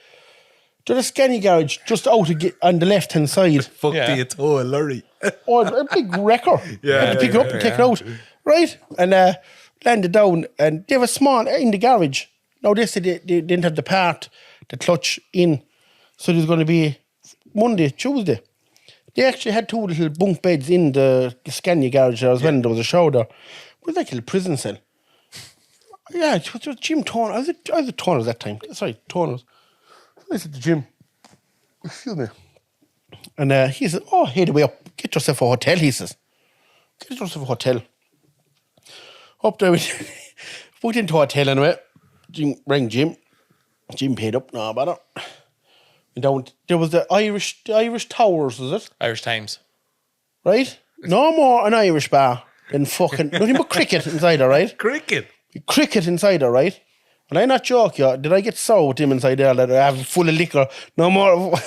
To the Scania garage just out on the left hand side. Fuck Yeah. do you tow a lorry? Oh, a big wrecker. Yeah, I had to pick it up and take it out. Right? And landed down. And they were small in the garage. Now, they said they didn't have the clutch in. So there's going to be Monday, Tuesday. They actually had 2 little bunk beds in the Scania garage there as well. And there was a shower there. It was like a little prison cell. Yeah, it was Jim Toner. I was at Toner's that time. Sorry, Toner's. I was at the gym. Excuse me. And he said, oh, hey, the way up. Get yourself a hotel, he says. Get yourself a hotel. Up there, we booked into a hotel anyway. Rang Jim. Jim paid up, no bother. Went down. There was the Irish Towers, was it? Irish Times. Right? No more an Irish bar than fucking nothing but cricket inside there, right? Cricket. Cricket inside there, right? And I'm not joking, did I get sour with him inside there that I have full of liquor? No more.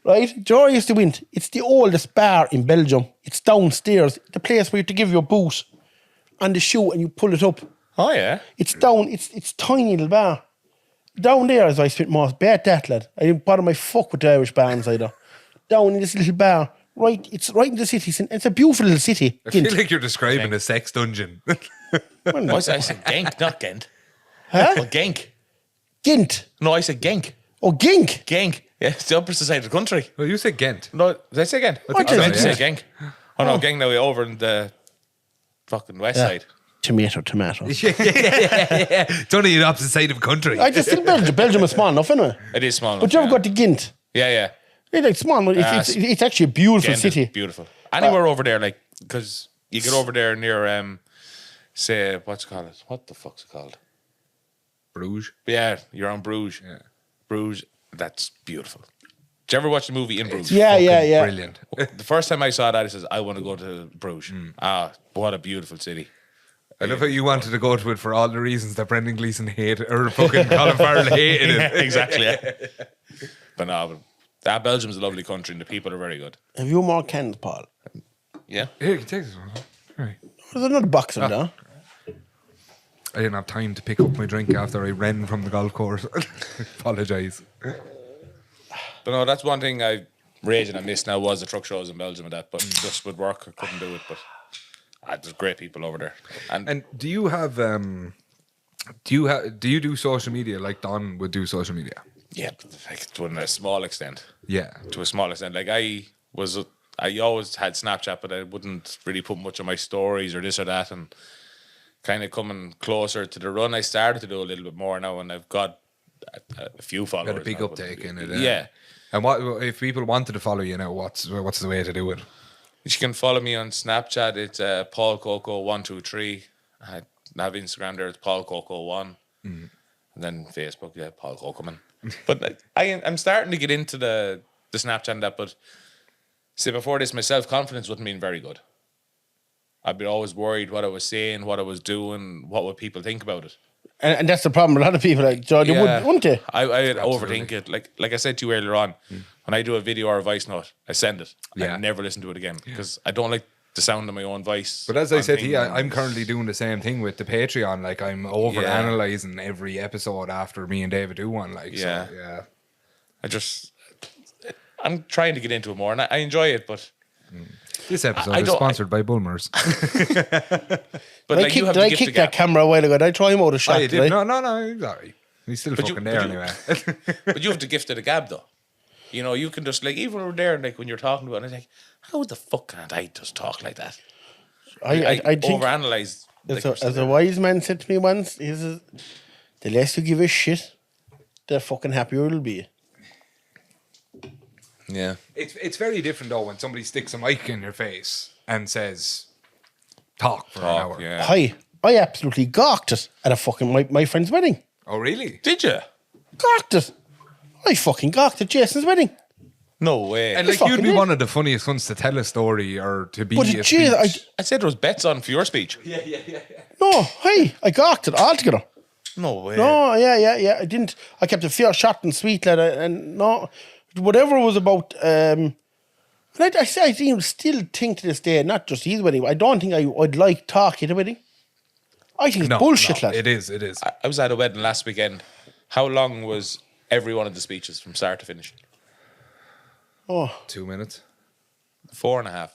Right? Jory used to win. It's the oldest bar in Belgium. It's downstairs. The place where you have to give your boot on the shoe and you pull it up. Oh yeah. It's down. It's tiny little bar. Down there is where I spent most. Bet that, lad. I didn't bother my fuck with the Irish bar inside there. Down in this little bar. Right, it's right in the city. It's a beautiful little city. I feel like you're describing a sex dungeon. I said Genk, not Ghent. Huh? Well, Genk. Gint. No, I said Genk. Oh, Gink. Genk. Yeah, it's the opposite side of the country. Well, you said Ghent. No, did I say Genk? I think I so, meant to yeah. say Genk. Oh no, Genk now over in the fucking west side. Tomato. Yeah. It's only the opposite side of the country. I just think Belgium is small enough, anyway. It is small enough. But you ever yeah. got to Gint? Yeah. It's like small. It's actually a beautiful Ghent is city. beautiful. Anywhere over there, like, because you get over there near, say, what's it called? What the fuck's it called? Bruges. Yeah, you're on Bruges. Yeah. Bruges, that's beautiful. Did you ever watch the movie In Bruges? Yeah. Brilliant. The first time I saw that, I says, I want to go to Bruges. What a beautiful city. I love how you wanted to go to it for all the reasons that Brendan Gleeson hated, or fucking Colin Farrell hated it. Exactly. Yeah. But Belgium's a lovely country and the people are very good. Have you more cans, Paul? Yeah. Here, you can take this one. All right. There's another box in there. I didn't have time to pick up my drink after I ran from the golf course. Apologise. But no, that's one thing I raging I missed now was the truck shows in Belgium and that, but just with work I couldn't do it. But there's great people over there. And do you have do you do social media like Don would do social media? Yeah, like to a small extent. Yeah. To a small extent. Like I always had Snapchat, but I wouldn't really put much of my stories or this or that. And kind of coming closer to the run, I started to do a little bit more now, and I've got a few followers. Got a big now, uptake in it. Yeah. And what if people wanted to follow you now? What's the way to do it? You can follow me on Snapchat. It's Paul Coco 123. I have Instagram there. It's Paul Coco 1, and then Facebook. Yeah, Paul Coco man. But I'm starting to get into the Snapchat and that. But see, before this, my self-confidence wasn't being very good. I'd be always worried what I was saying, what I was doing, what would people think about it. And that's the problem. A lot of people, like, Joe, they wouldn't they? I overthink it. Like I said to you earlier on, when I do a video or a voice note, I send it. Yeah. I never listen to it again because I don't like the sound of my own voice. But as I on said to you, things. I'm currently doing the same thing with the Patreon. Like I'm over analysing every episode after me and David do one. Like Yeah. So, yeah. I'm trying to get into it more, and I enjoy it, but This episode I is don't- sponsored by Bulmers. but Did like you have I to gift kick the that gap. camera a while ago? Did I try him out of shot? Oh, you did I? did? No, he's alright. He's still But you- fucking but there you- anyway. But you have to gift it a gab though. You know, you can just like even over there, like when you're talking about it, it's like, how the fuck can't I just talk like that? I think overanalyze. as a wise man said to me once, he says, the less you give a shit, the fucking happier it'll be. Yeah. It's very different though when somebody sticks a mic in your face and says, "Talk for an hour." Yeah. I absolutely gawked it at a fucking my friend's wedding. Oh, really? Did you? Gawked it. I fucking gawked at Jason's wedding. No way. And I like you'd fucking be did. one of the funniest ones to tell a story or to be But a geez, speech. I said there was bets on for your speech. No, I gawked it altogether. No way. No, yeah. I didn't. I kept it fair, short and sweet, lad. And no, whatever it was about. And I still think to this day, not just his wedding. I don't think I'd like talking at a wedding. I think it's bullshit, lad. It is. I was at a wedding last weekend. How long was every one of the speeches from start to finish? Oh, 2 minutes. 4.5.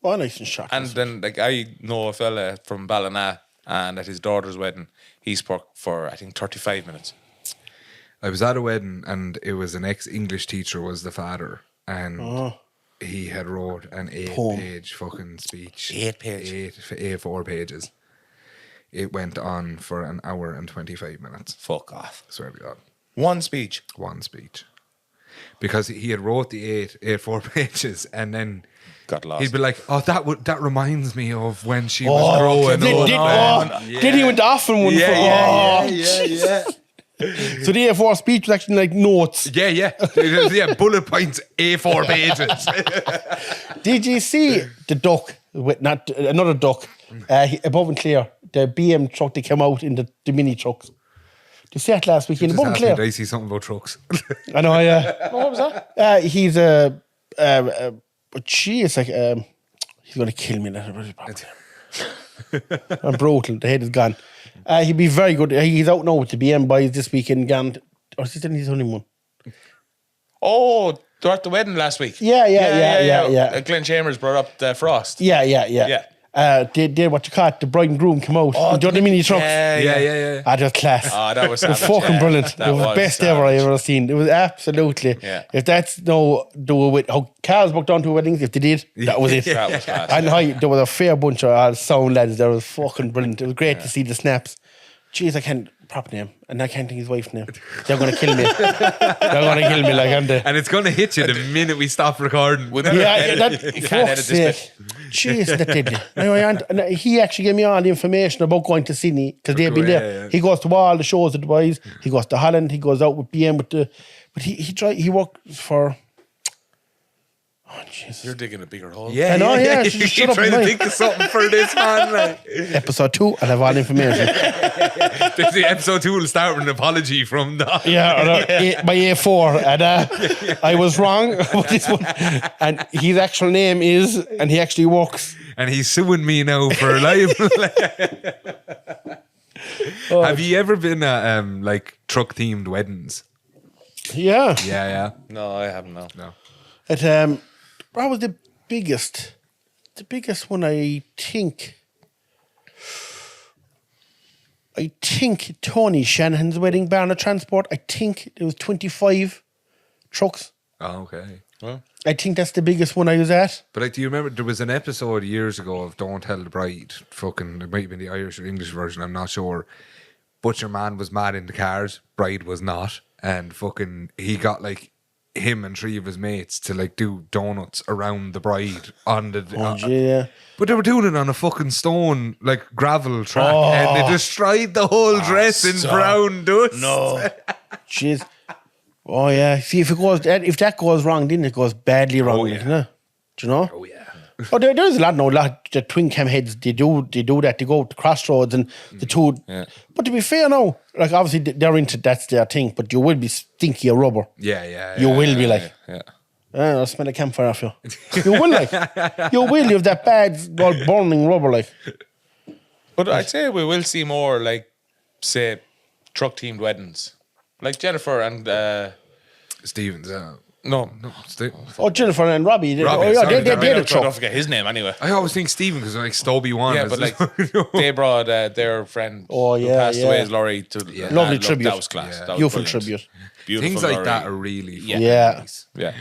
oh, nice and short. And then, like, I know a fella from Ballina, and at his daughter's wedding, he spoke for, I think, 35 minutes. I was at a wedding and it was an ex-English teacher was the father, and he had wrote an 8-page fucking speech. 8 page? Eight A4 pages. It went on for an hour and 25 minutes. Fuck off. Swear to God. One speech. One speech. Because he had wrote the A4 pages and then Got lost. he'd be like, "Oh, that reminds me of when she was growing up." Did he went off and one for yeah. So the A4 speech was actually like notes. Yeah, bullet points, A4 pages. Did you see the duck? With not another duck above and clear. The BM truck that came out in the mini trucks. Did you see that last weekend? Just Above and asked me, clear. did I see something about trucks? I know. Yeah. What was that? He's but she is like he's gonna kill me. I'm brutal. The head is gone. He'd be very good. He's out now with the BM boys this weekend. Gone, or is he still in his honeymoon? Oh, they're at the wedding last week. Yeah. Glenn Chambers brought up the Frost. Yeah. Yeah. They what you call it, the bride and groom come out. Oh, the mini trucks. Yeah. Just class. Oh, that was It was savage, fucking brilliant. That It was the best ever I ever seen. It was absolutely. Yeah. If that's no do it with how cars booked onto weddings, if they did, that was it. That was class. And there was a fair bunch of sound lads. There was fucking brilliant. It was great to see the snaps. Jeez, I can't proper name, and I can't think his wife's name. They're gonna kill me. They're gonna kill me like I'm the. And it's going to hit you the minute we stop recording. You can't edit this bit. Jeez, that did me. Anyway, and he actually gave me all the information about going to Sydney because they've been there. Yeah. He goes to all the shows with the boys. He goes to Holland. He goes out with BM with the. But he worked for. Oh Jesus! You're digging a bigger hole. I know, yeah, I should just shut You're up trying and to mind. think of something for this, man. Like. Episode 2, I'll have all the information. The episode 2 will start with an apology from the. My A4, and I was wrong about this one. And his actual name is, and he actually works. And he's suing me now for libel. Have you ever been at like truck themed weddings? Yeah. Yeah. No, I haven't. No. It what was the biggest? The biggest one, I think Tony Shanahan's wedding, Barna Transport. I think it was 25 trucks. Oh, okay. Well, I think that's the biggest one I was at. But like, do you remember there was an episode years ago of Don't Tell the Bride? Fucking, it might have been the Irish or English version, I'm not sure. Butcher man was mad in the cars, bride was not, and fucking he got like him and 3 of his mates to like do donuts around the bride on the. Yeah. But they were doing it on a fucking stone, like gravel track, and they destroyed the whole dress in brown dust. no. Jeez. Oh yeah. See, if that goes wrong, then it goes badly wrong. yeah. Isn't it? Do you know? Oh yeah. Oh, there's a lot now. The twin cam heads, they do that. They go to crossroads and the two. Yeah. But to be fair, now, like obviously they're into that's their thing. But you will be stinky of rubber. Yeah. You will be like, Yeah. I'll smell a campfire off you. You will like, you will. You have that bad, burning rubber like. But I'd say we will see more, like, say, truck themed weddings. Like Jennifer and Stevens. no. Oh, Jennifer and Robbie. Robbie, Oh yeah, sorry, they're Robbie. the Don't truck. forget his name anyway. I always think Stephen because like Stobie one. Yeah, but like they brought their friend Oh, who yeah, passed yeah. away as Laurie to Lovely look, tribute. That was class. Yeah. That was Beautiful brilliant. tribute. Beautiful things like Laurie. that are really fucking Yeah. nice. Yeah.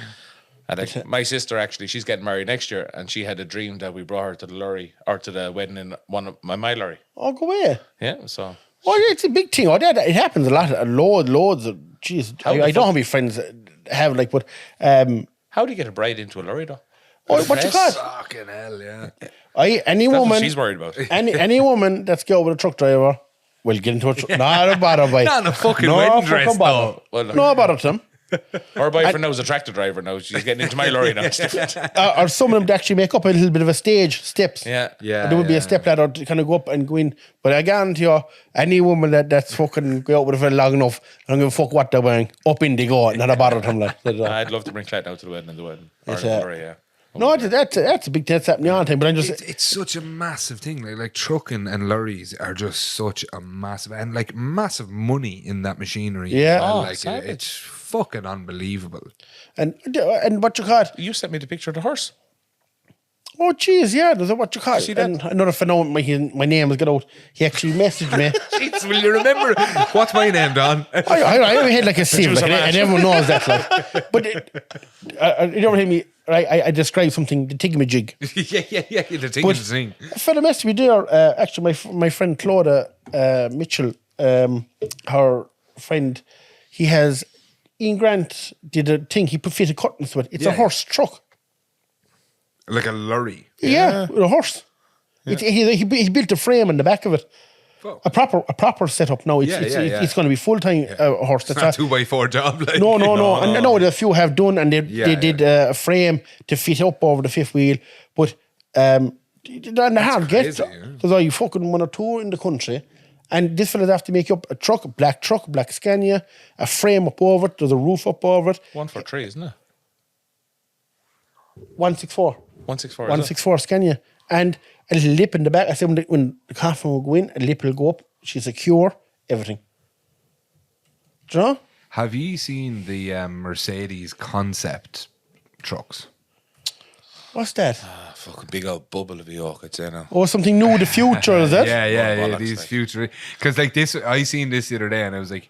And like, my sister actually, she's getting married next year, and she had a dream that we brought her to the lorry or to the wedding in one of my lorry. Oh, go away. Yeah, so Oh, yeah, it's a big thing. Oh, yeah, it happens a lot. Loads of. Jeez, I don't know how many friends have like, but How do you get a bride into a lorry though? what you call it? Fucking hell, yeah. Any That's woman what she's worried about. any woman that's go with a truck driver will get into a truck. Not a bother, boy. Not in a fucking No wedding fucking dress, bother. though. Well, No bother to them. Our boyfriend now is a tractor driver now. She's getting into my lorry now. It's different. Or some of them actually make up a little bit of a stage, steps. Yeah. There would be a step ladder to kind of go up and go in. But I guarantee you, any woman that's fucking go out with it long enough, I don't give a fuck what they're wearing, up in they go, not a bother to them. Like. I'd love to bring Clayton out to the wedding and the wedding. Or It's, the lorry, yeah. No, that's a big thing that's happening all the time. But I'm just It's such a massive thing. Like trucking and lorries are just such a massive and like massive money in that machinery. Yeah. And, Oh, like savage. it's fucking unbelievable. and what you call it? You sent me the picture of the horse. Oh, jeez, yeah, there's a what you call it. See that? And another fellow, my name has got out. He actually messaged me. Jeez, will you remember what's my name, Don? I had like a sieve, was like, a and everyone knows that. Like. But you never hear me. I describe something, the tiggy-jig. yeah. The thing But is the thing. a fella messaged me there. Actually, my friend Claudia Mitchell, her friend, he has Ian Grant did a thing. He put fitted curtains to it. It's a Yeah. horse truck. Like a lorry. Yeah, with a horse. He built a frame in the back of it. Fuck. A proper setup now. It's going to be full time horse. It's not 2x4 job. Like, No. And I know that a few have done, and they did yeah. a frame to fit up over the fifth wheel. But they're hard get crazy, yeah. because I fucking won a tour in the country, and this fella's have to make up a black Scania, a frame up over it. There's a roof up over it. 143, isn't it? 164. 164. 164 Scania, and a little lip in the back. I said when the coffin will go in, a lip will go up. She's secure, everything. Do you know? Have you seen the Mercedes concept trucks? What's that? Fucking big old bubble of a York, I'd say now. Oh, something new, the future, is it? Yeah. bollocks, These like. future, because like this, I seen this the other day, and I was like,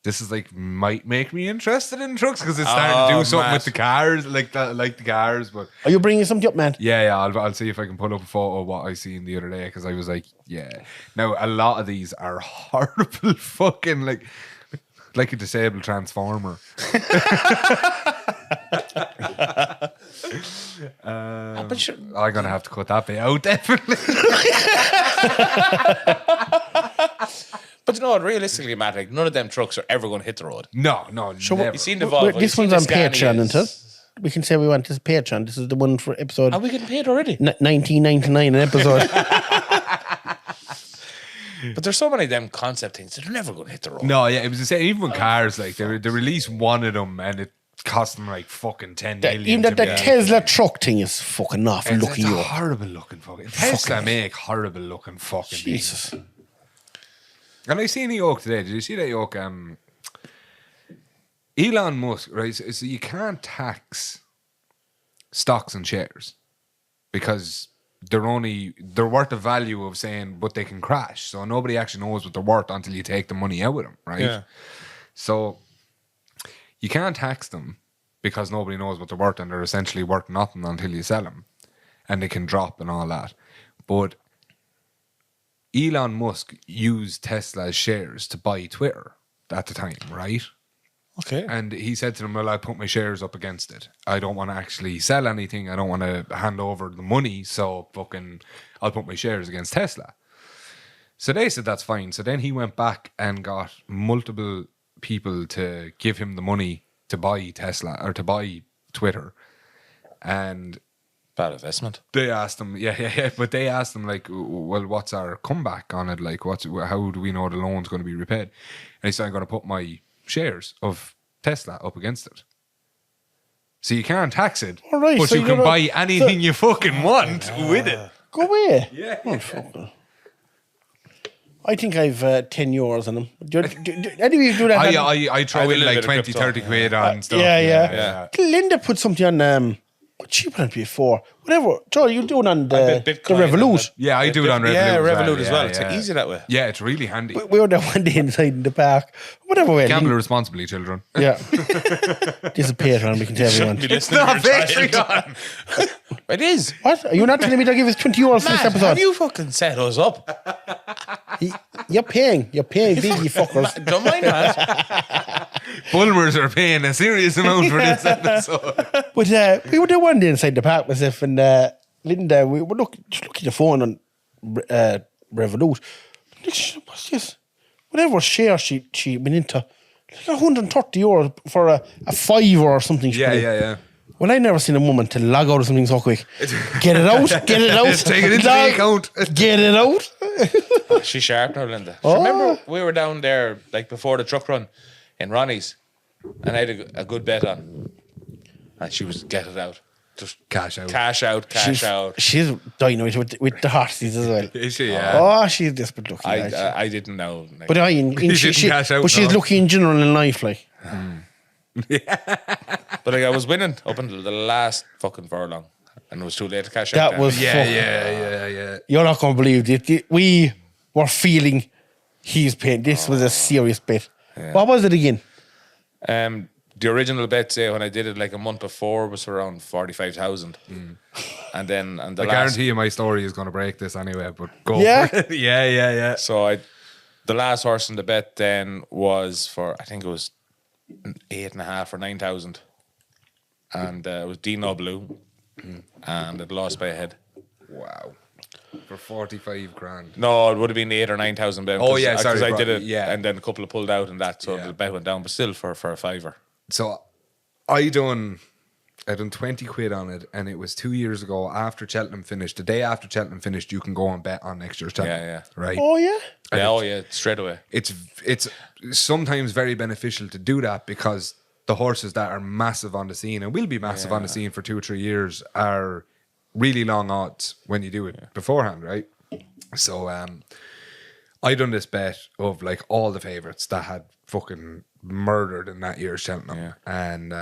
this is like might make me interested in trucks because it's starting to do something mad. with the cars, like the cars. But Are you bringing something up, man? yeah, I'll see if I can pull up a photo of what I seen the other day because I was like, yeah. Now a lot of these are horrible, fucking like a disabled transformer. But sure, I'm gonna have to cut that bit out definitely. but you know what? Realistically, Matt, like, none of them trucks are ever going to hit the road. No, never. You seen the Volvo? This one's on Patreon, isn't it? We can say we want this Patreon. This is the one for episode Are we getting paid already? 1999 an episode. But there's so many of them concept things that are never going to hit the road. No, yeah, it was the same. Even with cars, like they released one of them and it cost them like fucking 10 million. Even that to the make. Tesla truck thing is fucking awful It's looking. a You. horrible looking fucking Tesla make horrible looking fucking things. Jesus. And I seen the yoke today. Did you see that yoke? Elon Musk, right? So you can't tax stocks and shares because they're worth the value of saying, but they can crash. So nobody actually knows what they're worth until you take the money out of them, right? Yeah. So you can't tax them because nobody knows what they're worth and they're essentially worth nothing until you sell them and they can drop and all that. But Elon Musk used Tesla's shares to buy Twitter at the time, right? Okay. And he said to them, well, I put my shares up against it. I don't want to actually sell anything. I don't want to hand over the money. So I'll put my shares against Tesla. So they said that's fine. So then he went back and got multiple people to give him the money to buy Tesla or to buy Twitter. And Bad investment. they asked him, yeah. But they asked him, like, well, what's our comeback on it? Like, how do we know the loan's going to be repaid? And he said, I'm going to put my shares of Tesla up against it. So you can't tax it, All right, but so you you can gotta- buy anything you fucking want with it. Go away. Yeah. Oh, fuck. I think I've 10 euros on them. Any of you do that? I throw I have a in little like bit of 20, crypto. 30 quid on stuff. Yeah. Linda put something on. What she put on before? Whatever. Joe, you doing on the Bitcoin and Revolut? Yeah, I do it on Revolut. Yeah, as well. Revolut as well. Yeah, It's yeah. easy that way. Yeah, it's really handy. We were there one day inside in the park. Whatever way. Gamble responsibly, children. Yeah. This is Patreon. We can tell everyone. Be listening to your child. It is. What? Are you not telling me to give us 20 euros for this Matt, episode? have you fucking set us up? You're paying big, you fuckers. Don't mind that. Bulmers are paying a serious amount for this episode. But we were there one day inside the park myself and Linda, we were just looking at the phone on Revolut. What's this? Whatever share she went into, like €130 for a fiver or something. Yeah. Well, I never seen a woman to log out of something so quick. Get it out. Take it into the account. Get it out. She's sharp now, Linda. Oh. Remember, we were down there like before the truck run in Ronnie's, and I had a good bet on, and she was get it out, just Cash out. cash out. She's dynamite with the horses as well. Is she? Yeah. Oh, she's desperate looking. I didn't know. Like, But she's lucky in general in life, like. but like I was winning up until the last fucking furlong, and it was too late to cash That out. was Yeah. You're not gonna believe it. We were feeling he's paying. This was a serious bet. What was it again? The original bet, say when I did it like a month before, was around 45,000, and then I guarantee you my story is going to break this anyway. But go. Yeah? For it. Yeah. So the last horse in the bet then was for, I think it was 8.5 or 9,000, and it was Dino Blue, and it lost by a head. Wow. For 45 grand. No, it would have been 8,000 or 9,000. Oh, yeah, sorry, because I did probably, it, yeah. and then a couple of pulled out and that, so Yeah. the bet went down, but still for a fiver. So I done 20 quid on it, and it was 2 years ago after Cheltenham finished. The day after Cheltenham finished, you can go and bet on next year's Cheltenham. Yeah. Right. Oh yeah. Yeah, straight away. It's sometimes very beneficial to do that because the horses that are massive on the scene and will be massive on the scene for 2 or 3 years are really long odds when you do it beforehand, right? So I done this bet of like all the favourites that had fucking murdered in that year's Cheltenham, and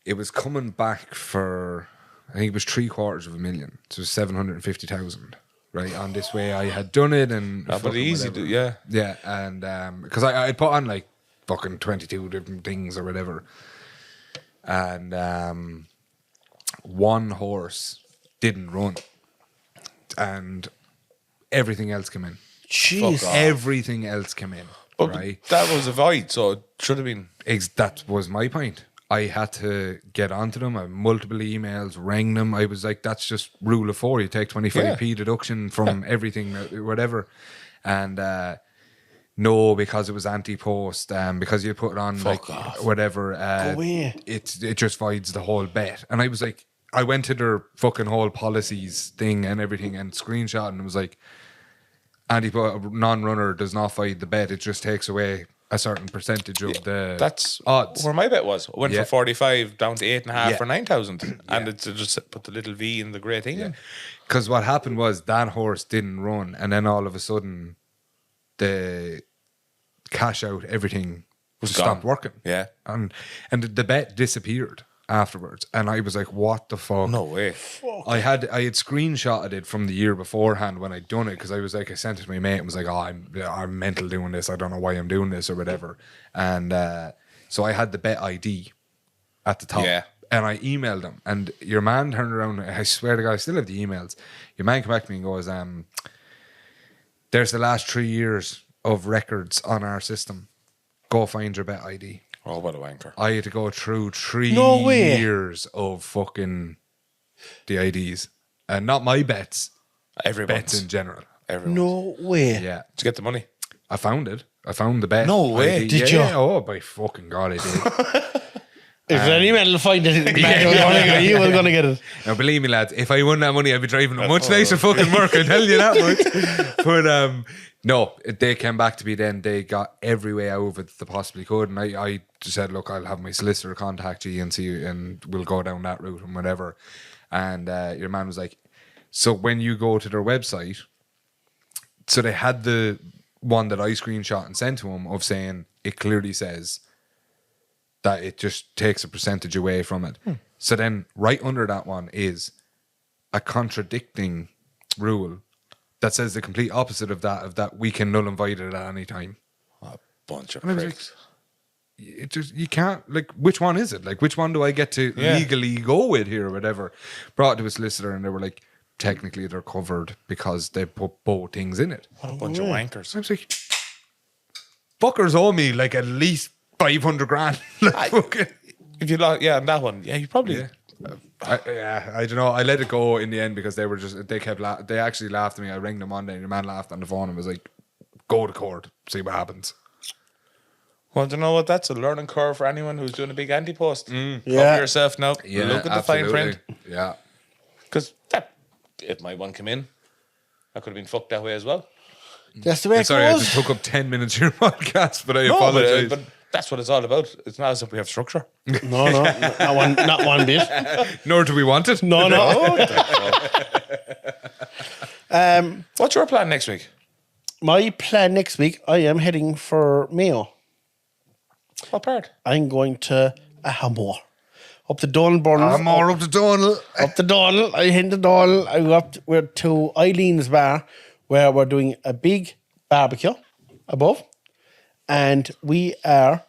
it was coming back for, I think it was 750,000, so 750,000. Right, on this way I had done it, and But easy, whatever. Yeah, and because I put on like fucking 22 different things or whatever, and one horse didn't run, and everything else came in. Jeez. Everything else came in. But Right, that was a void, so it should have been. that was my point. I had to get onto them. I had multiple emails, rang them. I was like, that's just rule of 4. You take 25p deduction from everything, whatever. And no, because it was anti-post, because you put it on whatever. Go away. It just voids the whole bet. And I was like, I went to their fucking whole policies thing and everything and screenshot, and it was like, non-runner does not void the bet. It just takes away a certain percentage of the That's odds. where my bet was. I went Yeah. from 45 down to 8.5 Yeah. for 9,000, and it's just put the little V in the grey thing. in. Because what happened was that horse didn't run, and then all of a sudden, the cash out, everything Was stopped gone. working. Yeah. and the bet disappeared afterwards, and I was like, "What the fuck?" No way. I had screenshotted it from the year beforehand when I'd done it, because I was like, I sent it to my mate and was like, "Oh, I'm mental doing this. I don't know why I'm doing this or whatever." And so I had the bet ID at the top. Yeah. And I emailed him, and your man turned around. I swear to God, I still have the emails. Your man came back to me and goes, "There's the last 3 years of records on our system. Go find your bet ID." Oh, what a wanker. I had to go through 3 No way. years of fucking the IDs, and not my bets, Everyone's. bets in general. Everyone's. No way. Yeah, Did you get the money? I found it. I found the bet. No way. ID. Did Yeah, you? Oh, by fucking God, I did. If any man will find it, you were gonna get it. Now, believe me, lads, if I won that money, I'd be driving a much nicer fucking work. I tell you that much. But no, they came back to me then. They got every way out of it they possibly could, and I just said, "Look, I'll have my solicitor contact you and see, and we'll go down that route and whatever." And your man was like, "So when you go to their website," so they had the one that I screenshot and sent to him of saying it clearly says that it just takes a percentage away from it. So then right under that one is a contradicting rule that says the complete opposite of that we can null and void it at any time. A bunch of And I was pricks. It just, you can't, like, which one is it? Like, which one do I get to legally go with here or whatever? Brought it to a solicitor and they were like, technically they're covered because they put both things in it. What a bunch of wankers. I was like, fuckers owe me like at least 500 grand. Like, fucking. If you lost, on that one, you probably. Yeah. I don't know. I let it go in the end because they actually laughed at me. I rang them on there and your man laughed on the phone and was like, go to court, see what happens. Well, do you know what? That's a learning curve for anyone who's doing a big anti-post. Cover yourself now. Yeah, Look at the fine print. Yeah. Because if my one came in, I could have been fucked that way as well. That's the way it Sorry, I goes. just took up 10 minutes of your podcast, but I No, apologize. but that's what it's all about. It's not as if we have structure. No, not one bit. Nor do we want it. No. What's your plan next week? My plan next week, I am heading for Mayo. What part? I'm going to Ahamore. Up to Dunburn. I'm more up to Donald. Up the Donald. I hit the Donald. I go up to Eileen's bar where we're doing a big barbecue above. And we are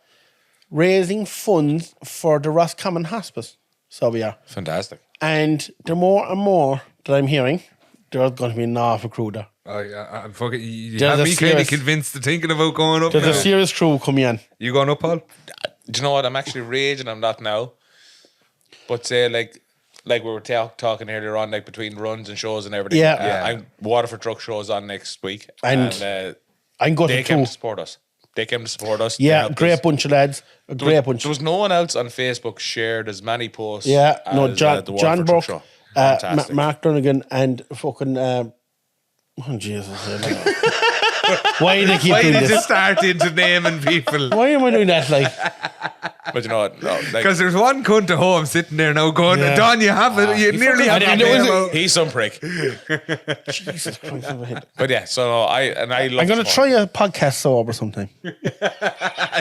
raising funds for the Roscommon Hospice. So we are. Fantastic. And the more and more that I'm hearing, there's going to be an awful crew there. I'm fucking. You There's have a me kind serious- of convinced to thinking about going up There's now. a serious crew coming in. You going up, Paul? Do you know what? I'm actually raging. I'm not now. But say like we were talking earlier on, like between runs and shows and everything. Yeah. I'm Waterford Truck shows on next week, And I'm going they to came two. to support us. They came to support us. They Yeah, helped great us. bunch of lads. A great bunch. There was no one else on Facebook shared as many posts. Yeah, no, as, John the Waterford John Truck Burke, show. Fantastic. Mark Donegan, and fucking. Oh Jesus! Why do they keep Why doing did you this? start into naming people? Why am I doing that? Like, But you know what? No, like, Because there's one cunt at home sitting there now going, Yeah. Don, you have it. You nearly have fucking- to I know, name is it- out. he's some prick. Jesus Christ! I'm ahead. But yeah, so I love I'm going to sport. try a podcast sober sometime.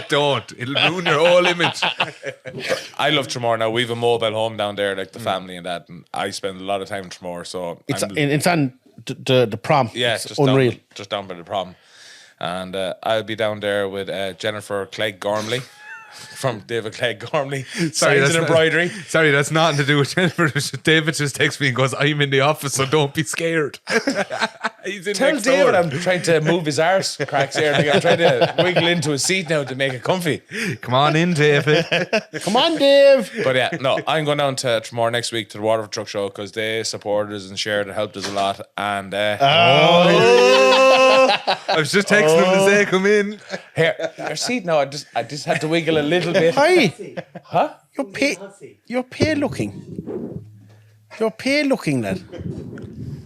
Don't. It'll ruin your whole image. I love Tremor now. We've a mobile home down there, like the family and that, and I spend a lot of time in Tremor. So It's I'm- it's on the prom. yeah, It's just unreal. down by the prom, and I'll be down there with Jennifer Clegg Gormley from David Clegg Gormley. Signs and embroidery. Sorry, that's nothing to do with Jennifer. David just texts me and goes, I'm in the office, so don't be scared. He's in Tell next David door. I'm trying to move his arse cracks here. Like, I'm trying to wiggle into a seat now to make it comfy. Come on in, David. Come on, Dave. But yeah, no, I'm going down to Tremor next week to the Waterford Truck Show because they supported us and shared and helped us a lot. And I was just texting him to say, come in. here, your seat now. I just had to wiggle a little bit. Hi. Huh? You're pale looking. You're pale looking, lad.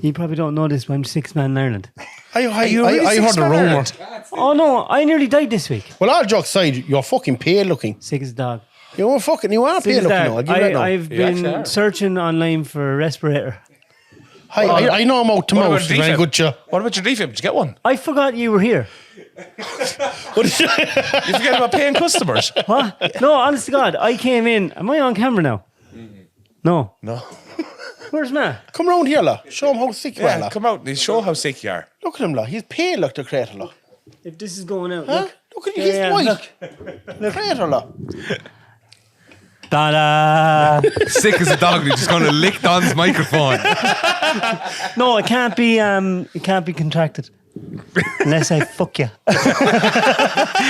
You probably don't know this, but I'm sixth man in Ireland. I really heard six a man rumour. Ireland? Oh no, I nearly died this week. Well, all jokes aside, you're fucking pale looking. Sick as a dog. You are Sick pale as looking a now. dog. I'll give you that now. I've You actually been are. searching online for a respirator. Hi, I know I'm out to What mouth. about Very defib? good job. What about your defib? Did you get one? I forgot you were here. You forget about paying customers. What? No, honest to God, I came in. Am I on camera now? No. No. Where's Matt? Come round here, la. Show him how sick you are, Yeah, la. come out and show how sick you are. Look at him, la. He's pale like the crater, la. If this is going out, Huh? look. Look at Yeah, he's yeah, white. The crater, la. Ta-da! Sick as a dog. He's just going to lick Don's microphone. No, it can't be contracted. Unless I fuck you.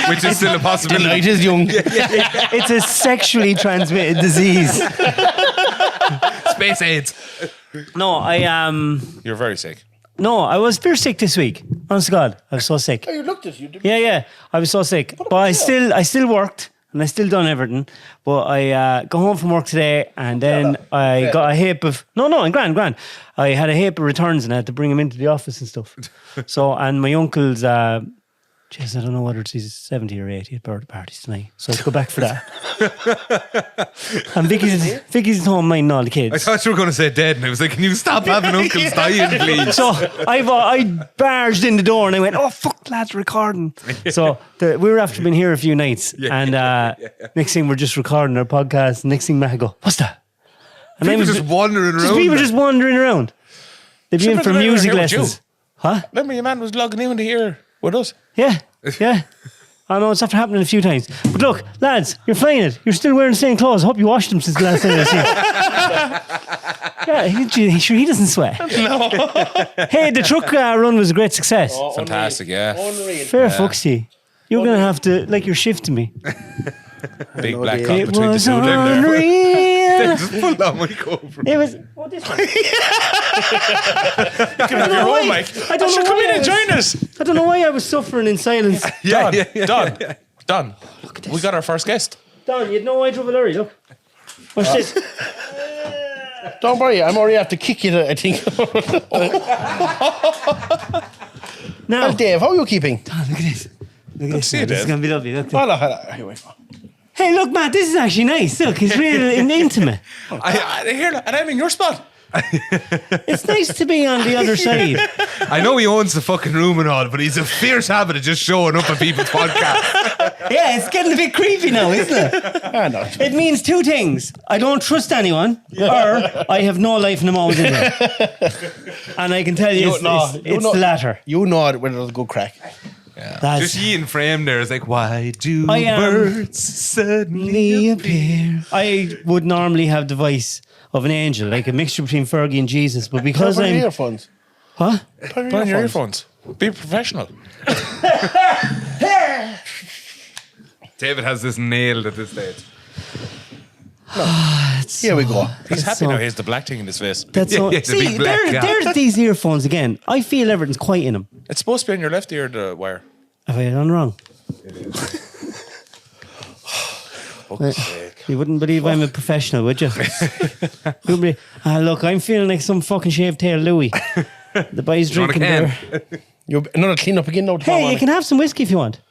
Which is still a The possibility. night is young. It's a sexually transmitted disease. Space AIDS. No, You're very sick. No, I was very sick this week. Honest to God, I was so sick. Oh, you looked at you. Yeah, I was so sick. But I still worked and I still done everything. But I got home from work today and then I got a heap of I'm grand. I had a heap of returns and I had to bring them into the office and stuff. So and my uncle's jeez, I don't know whether it's his 70 or 80th birthday parties tonight. So let's go back for that. And Vicky's at home minding all the I kids. thought you were going to say dead, and I was like, can you stop having uncles dying, please? So I barged in the door and I went, oh, fuck, lads, recording. So we were after been here a few nights. And next thing we're just recording our podcast. Next thing Matt go, what's that? And People I was just wandering just around. people there. just wandering around. They've been in for Remember they were music here with lessons. Huh? Remember your man was logging in here with us? Yeah. I know it's after happening a few times. But look, lads, you're flying it. You're still wearing the same clothes. I hope you washed them since the last time I seen you. Yeah, he doesn't sweat. No. Hey, the truck run was a great success. Oh, Fantastic, unreal. yeah. Unreal. Fair fucks to you. You're going to have to, like, you're shifting me. Big know, black Dave. cock It between the was two of them there. unreal. Just pull that mic over. It was. Oh, this one. You can have your own mic. I don't know Come why in I and was- join us. I don't know why I was suffering in silence. Done. We got our first guest. Don, you know I drove a lorry, look. Watch this. Don't worry, I'm already have to kick you, I think. Now, Well, Dave, how are you keeping? Don, look at this. Look at this. see now. it, This is Dave. going to be lovely. Look. Hello, hello. Here we go. Hey, look, Matt, this is actually nice. Look, it's real intimate. I hear that, and I'm in your spot. It's nice to be on the other side. I know he owns the fucking room and all, but he's a fierce habit of just showing up at people's podcasts. Yeah, it's getting a bit creepy now, isn't it? Ah, no. It means two things. I don't trust anyone, or I have no life and I'm always in there. And I can tell you, it's the latter. You know it when it was a good crack. That's Just ye in frame there is like, why do I am birds suddenly me appear. I would normally have the voice of an angel, like a mixture between Fergie and Jesus, but because Put on your I'm... earphones. Huh? Put Put on your earphones. Be professional. David has this nailed at this stage. Here we go. He's happy so- now. He has the black thing in his face. That's Yeah, all. yeah, the See, big black guy. there's these earphones again. I feel everything's quiet in them. It's supposed to be on your left ear, the wire. Have I done wrong? Fuck's sake. You wouldn't believe I'm a professional, would you? You'd be, look, I'm feeling like some fucking shaved tail Louis. The boy's You want a drinking can? beer. You're another clean up again now. tomorrow Hey, you morning. can have some whiskey if you want.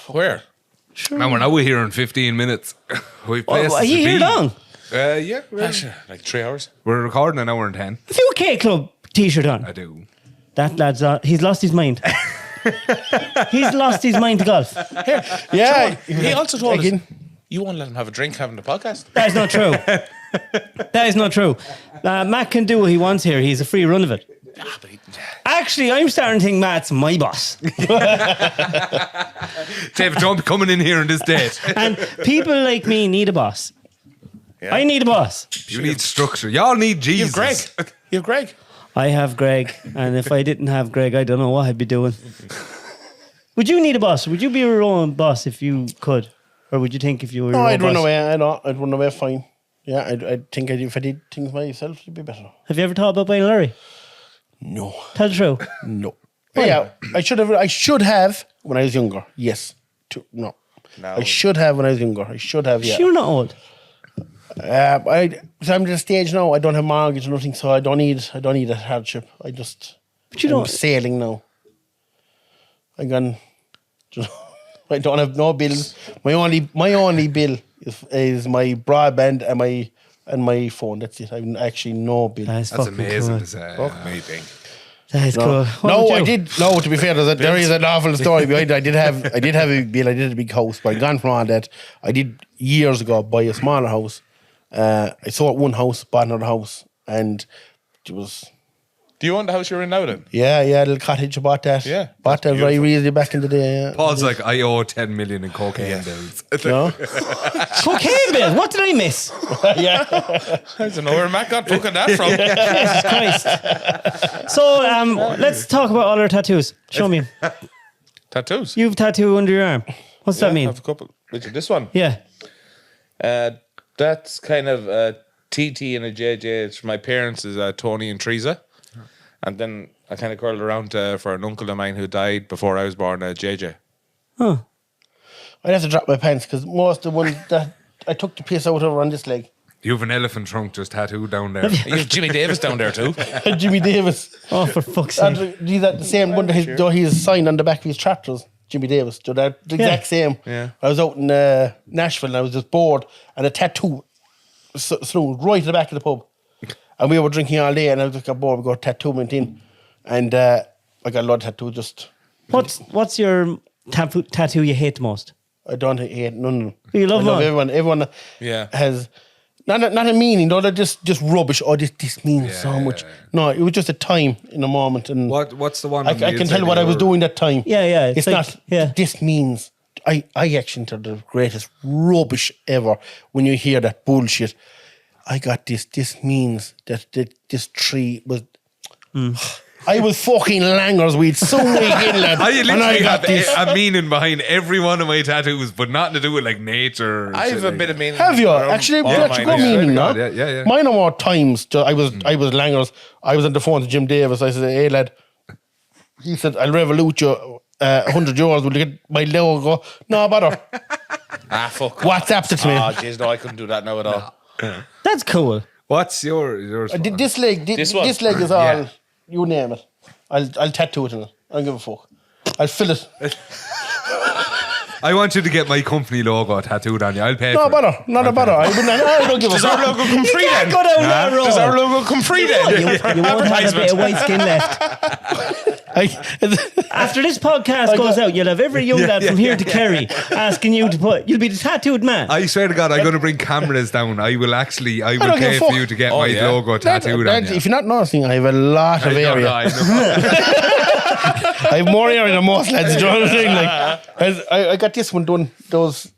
Where? Man, we're now here in 15 minutes. We've places Are you to here be. long? Yeah, Like 3 hours. we're recording an hour and 10. Have you a K Club t-shirt on? I do. That lad's he's lost his mind. He's lost his mind to golf. Yeah. He also told us Again. you won't let him have a drink having the podcast. That is not true. That is not true. Matt can do what he wants here. He's a free run of it. Actually, I'm starting to think Matt's my boss. David, don't be coming in here on this date. And people like me need a boss. Yeah. I need a boss. You need structure. Y'all need Jesus. Greg. You have Greg. I have Greg, and if I didn't have Greg, I don't know what I'd be doing. Would you need a boss? Would you be your own boss if you could? Or would you think if you were No, your own I'd run boss? away. I'd run away fine. Yeah, I'd think if I did things myself, it'd be better. Have you ever thought about buying a lorry? No. Tell the truth. No. Yeah, I should have when I was younger. Yes. No. No. I should have when I was younger. I should have, yeah. You're not old. So I'm at a stage now. I don't have mortgage or nothing, so I don't need a hardship. But you I'm don't. sailing now. I'm gone. I don't have no bills. My only bill is my broadband and my phone. That's it. I've actually no bill. That's That's fucking amazing cool. to say. Fuck me, think. That is No, cool. What no, about I you? did. No, to be fair, there is an awful story behind it. I did have a bill. I did a big house, but I gone from all that. I did years ago buy a smaller house. I sold one house, bought another house, and it was Do you own the house you're in now then? a little cottage. I bought that. Yeah, bought that's that very beautiful. easily back in the day. Yeah. Paul's like, I owe 10 million in cocaine bills. No? Cocaine bill. What did I miss? Yeah. I don't know where Matt got fucking that from. Jesus Christ. So let's talk about all our tattoos. Show me. Tattoos. You've tattoo under your arm. What's that I mean? have a couple. Richard, this one. Yeah. That's kind of a TT and a JJ. It's from my parents is Tony and Teresa. And then I kind of curled around for an uncle of mine who died before I was born, JJ. Huh. I'd have to drop my pants because most of the ones that I took the piss out of on this leg. You have an elephant trunk just tattooed down there. You have Jimmy Davis down there too. Jimmy Davis. Oh, for fuck's And sake. he's that the same one that he's signed on the back of his tractors. Jimmy Davis. So that the exact same. Yeah. I was out in Nashville and I was just bored and a tattoo slew right at the back of the pub. And we were drinking all day and I just got bored. We got tattoo went in. And I got a lot of tattoo just What's your tattoo you hate the most? I don't hate none of them. You love I love them? everyone. Everyone Yeah. has not a meaning, though. They're just rubbish. Oh, this means so much. No, it was just a time in a moment, and What's the one? I on the can inside tell what of I was your- doing that time. Yeah. It's like- not. Yeah. This means I actually think they're the greatest rubbish ever. When you hear that bullshit, I got this. This means that this tree was. I was fucking langers weed so weak in lad. I and literally I got have this. a meaning behind every one of my tattoos, but nothing to do with like nature. Or I shit have a like bit that. of meaning. Have you? around Actually, all that's a mine, good yeah. meaning, no? Yeah. Mine are more times. I was langers. I was on the phone to Jim Davis. I said, hey, lad. He said, I'll revolute you €100. Will you get my logo? No bother. Fuck. WhatsApped it to me. Oh, jeez, no, I couldn't do that now at all. That's cool. What's yours? This leg, This one? this leg is all, Yeah. you name it. I'll tattoo it in it. I don't give a fuck. I'll fill it. I want you to get my company logo tattooed on you. I'll pay No for bother. it. Not a bother. I don't give a Does our fuck. logo come free then? Go down that road. Does our logo come free then? You won't have a bit of white skin left. After this podcast goes out, you'll have every young lad from here to Kerry asking you to put. You'll be the tattooed man. I swear to God, I'm going to bring cameras down. I will don't pay give a for fuck. you to get Oh, my yeah. logo tattooed on you. If you're not noticing, I have a lot of area. I know. I have more area than most lads. Do you know what I'm saying? Like, I got this one done. This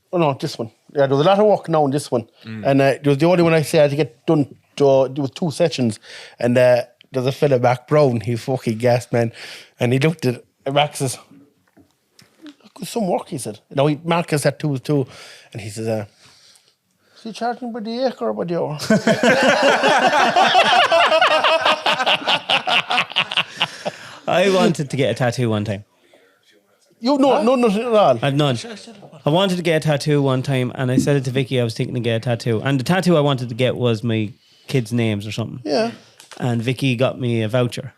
one. Yeah, there was a lot of work now on this one, and it was the only one I said to get done. There was 2 sessions, and there's a fella back Brown. He fucking gassed, man, and he looked at Max says, "Some work," he said. No, Marcus had too, and he says, "Is he charging by the acre or by the hour?" I wanted to get a tattoo one time. You know, nothing at all. I've none. I wanted to get a tattoo one time, and I said it to Vicky. I was thinking to get a tattoo, and the tattoo I wanted to get was my kids' names or something. Yeah. And Vicky got me a voucher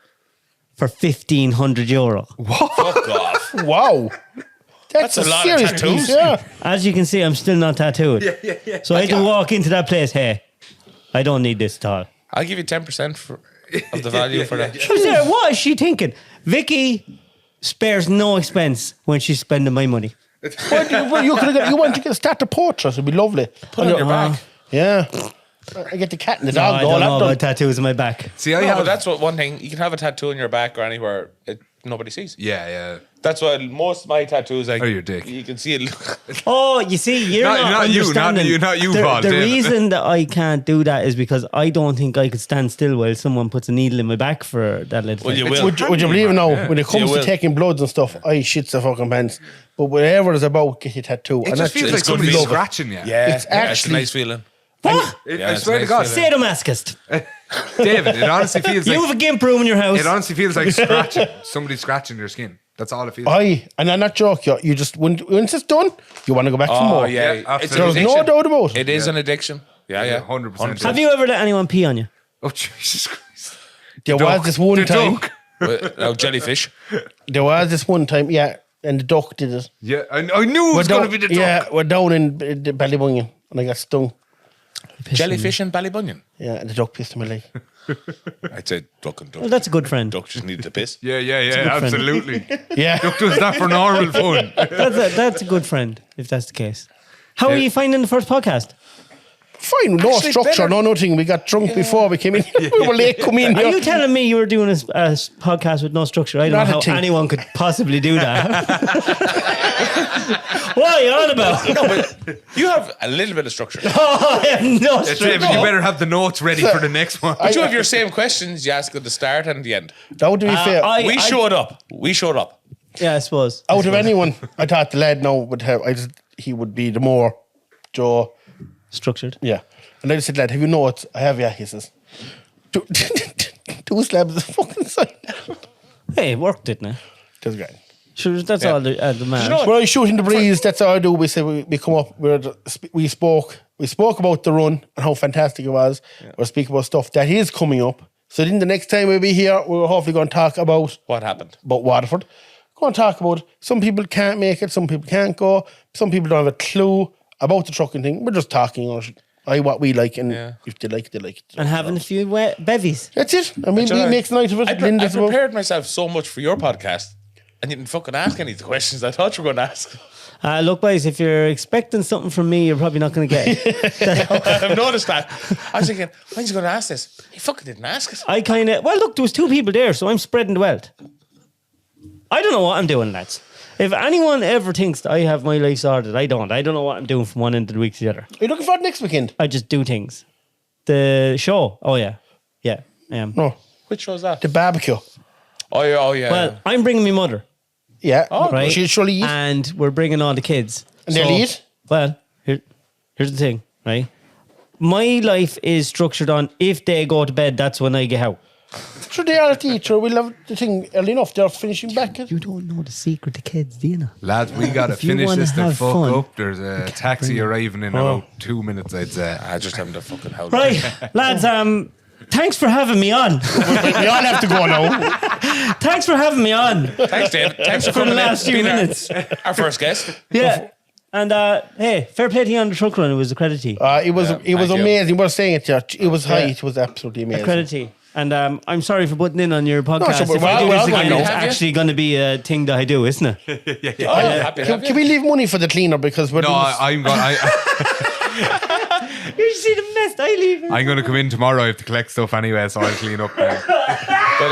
for €1,500. Fuck off. Wow. That's a a lot of serious tattoos. piece, yeah. As you can see, I'm still not tattooed. So I had to walk into that place. Hey, I don't need this at all. I'll give you 10% of the value for that. She was there. What is she thinking? Vicky spares no expense when she's spending my money. You want to get a start a portrait, it'd be lovely. Put it on your back. Yeah. I get the cat and the No, dog. I all don't that know done. about tattoos on my back. See, I No, have. but that's one thing. You can have a tattoo on your back or anywhere nobody sees. Yeah. That's why most of my tattoos, like, Or your dick. you can see it. Oh, you see, you're Not- not, not you, not understanding. you, not you, The, Paul, the David. reason that I can't do that is because I don't think I could stand still while someone puts a needle in my back for that little Well, thing. you will. Would you believe now, Yeah. when it comes You to will. taking bloods and stuff, I shits the fucking pants. But whatever it's about, get your tattoo. It and just that's feels it's like good somebody's feeling. scratching you. Yeah, It's it's actually- a nice feeling. What? Yeah, I it's swear nice to God, feeling. Sadomasochist. David, it honestly feels You like have a gimp room in your house. it honestly feels like scratching. Somebody scratching your skin. That's all it feels. and I'm not joking, you just, once it's done, you want to go back for Oh, more. yeah. Yeah, It's absolutely. an There's no addiction. doubt about it. It is an addiction. Yeah. 100%. Have you ever let anyone pee on you? Oh Jesus Christ! There was Duck. this one The time. duck. No, jellyfish. There was this one time, yeah, and the duck did it. Yeah, I knew it was going to be the duck. Yeah, we're down in the Ballybunion, and I got stung. Jellyfish and Ballybunion. Yeah, and the duck pissed in my leg. I'd say duck and duck. Well, that's a good friend. Duck just needed to piss. Yeah, good friend. absolutely. Yeah. Duck does that for normal fun. That's a good friend, if that's the case. How are you finding the first podcast? Fine, no Actually, structure, better- no nothing. We got drunk before we came in. We were late coming in Are here. you telling me you were doing a podcast with no structure? I don't Not a know how thing. anyone could possibly do that. What are you on about? No, but you have a little bit of structure. Oh, I have no David, structure. you better have the notes ready for the next one. But you have your same questions you ask at the start and the end. That would be fair. We showed up. Yeah, I suppose. Out of anyone, I thought the lad now would have. He would be the more Joe. Structured. Yeah, and I just said, lad, have you notes? I have. Yeah, he says. Two slabs of fucking side. Hey, it worked, didn't it? That's great. Sure, that's all the man. You know what? When I shoot in the breeze, that's how I do. We say we come up. We spoke about the run and how fantastic it was. We're speaking about stuff that is coming up. So then the next time we'll be here, we're hopefully going to talk about What happened? Waterford. Going to talk about some people can't make it, some people can't go, some people don't have a clue about the trucking thing. We're just talking on what we like, and if they like it, they like it. And having a few bevies. That's it. I mean, we make the night of it. I Linda's about- prepared myself so much for your podcast, and you didn't fucking ask any of the questions I thought you were going to ask. Look, boys, if you're expecting something from me, you're probably not going to get it. I've noticed that. I was thinking, when's he going to ask this? He fucking didn't ask it. I kind of... Well, look, there was 2 people there, so I'm spreading the wealth. I don't know what I'm doing, lads. If anyone ever thinks that I have my life sorted, I don't. I don't know what I'm doing from one end of the week to the other. Are you looking for it next weekend? I just do things. the show. Oh yeah, yeah, I am. No, Which show's that? the barbecue. Oh yeah, oh yeah. Well, I'm bringing my mother, Yeah, right? she'll surely eat. And we're bringing all the kids. And they'll eat? Well, here's the thing, right? My life is structured on if they go to bed, that's when I get out. Sure, they are at the eat. Sure, we'll have the thing early enough. They're finishing back. You don't know the secret to kids, do you know? Lads, we gotta If you finish wanna this to have fuck fun, up. There's a taxi arriving in about 2 minutes, I'd say. I just haven't the fucking house. Right, lads, thanks for having me on. We all have to go now. Thanks for having me on. Thanks, Dave. Thanks for For the coming last few being minutes. Our first guest. Yeah. And hey, fair play to you on the truck run. It was a credit to you. It was Yeah, thank you. amazing. We're saying it there. It was high. It was absolutely amazing. Credit to you. And I'm sorry for putting in on your podcast. sure, If I do well, this again, well, it's have you? actually going to be a thing that I do, isn't it? Oh, happy to have Can you. we leave money for the cleaner because we're No, doing this- I'm going. You see the mess I leave. I'm going to come in tomorrow. I have to collect stuff anyway, so I'll clean up now. But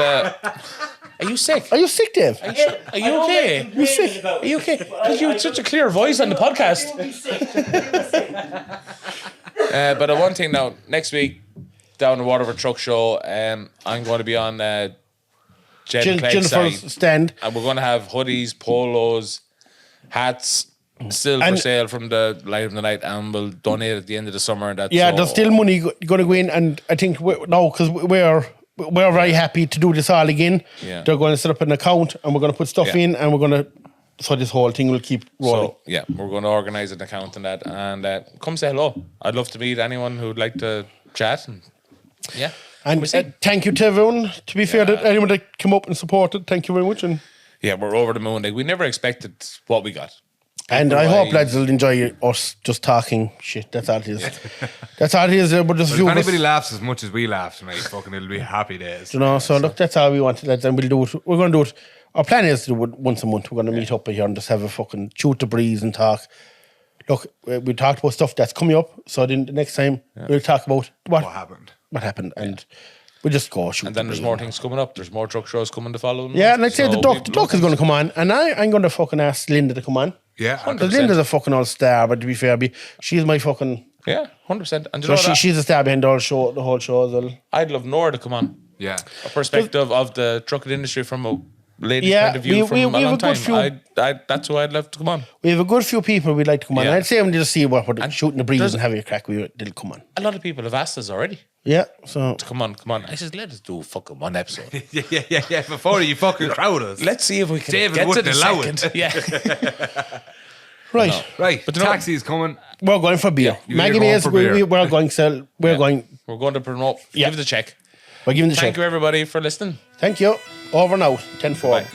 are you sick? Are you sick, Dave? Are you okay? You sick? Are you okay? Because you had such a clear voice on the podcast. But one thing now, next week down the Waterford Truck Show, I'm going to be on Jen Clegg's Jennifer's side, stand. and we're going to have hoodies, polos, hats. Still for And- sale from the light of the night, and we'll donate at the end of the summer. And that's Yeah, so- there's still money going to go in, and I think because we're very happy to do this all again. Yeah. They're going to set up an account, and we're going to put stuff Yeah. in, and we're going to. So this whole thing will keep rolling. So yeah, we're going to organise an account and that, and come say hello. I'd love to meet anyone who'd like to chat. And yeah, and we see. thank you to everyone. To be fair, that anyone that came up and supported, thank you very much. And We're over the moon. Like, we never expected what we got. I hope Otherwise- lads will enjoy us just talking shit. That's all it is. That's all it is. But there's a If few of us. anybody laughs as much as we laugh tonight, fucking it'll be happy days. You know, so look, that's all we wanted, lads, and we'll do it. We're going to do it. Our plan is to do it once a month. We're going to meet up here and just have a fucking shoot the breeze and talk. Look, we talked about stuff that's coming up, so then the next time we'll talk about What happened? and we'll just go shoot. And then the there's breeze. more things coming up. There's more truck shows coming to follow. Yeah, and I'd say So the duck is going to come on, and I'm going to fucking ask Linda to come on. Yeah, Because Linda's a fucking all star, but to be fair, she's my fucking. Yeah, 100%. And you So know what? she's a star behind the whole show as well. I'd love Nora to come on. yeah. A perspective of the trucking industry from a lady's Yeah, point of view from we a have a long good time. few- That's who I'd love to come on. We have a good few people we'd like to come on. Yeah. And I'd say when they just see what we're And shooting the breeze there's- and having a crack, they'll come on. A lot of people have asked us already. Yeah, so Come on. I said, let us do fucking one episode. yeah. Before you fucking crowd us. Let's see if we can David get to wouldn't the allow second. it. Yeah. right. Right, But the you know- taxi is coming. We're going for beer. you're Maggie going Mays, for beer. we're going sell. We're going. We're going to promote. Yeah. Give it a check. We're giving the Thank check. you, everybody, for listening. Thank you. Over now. 10-4. Bye.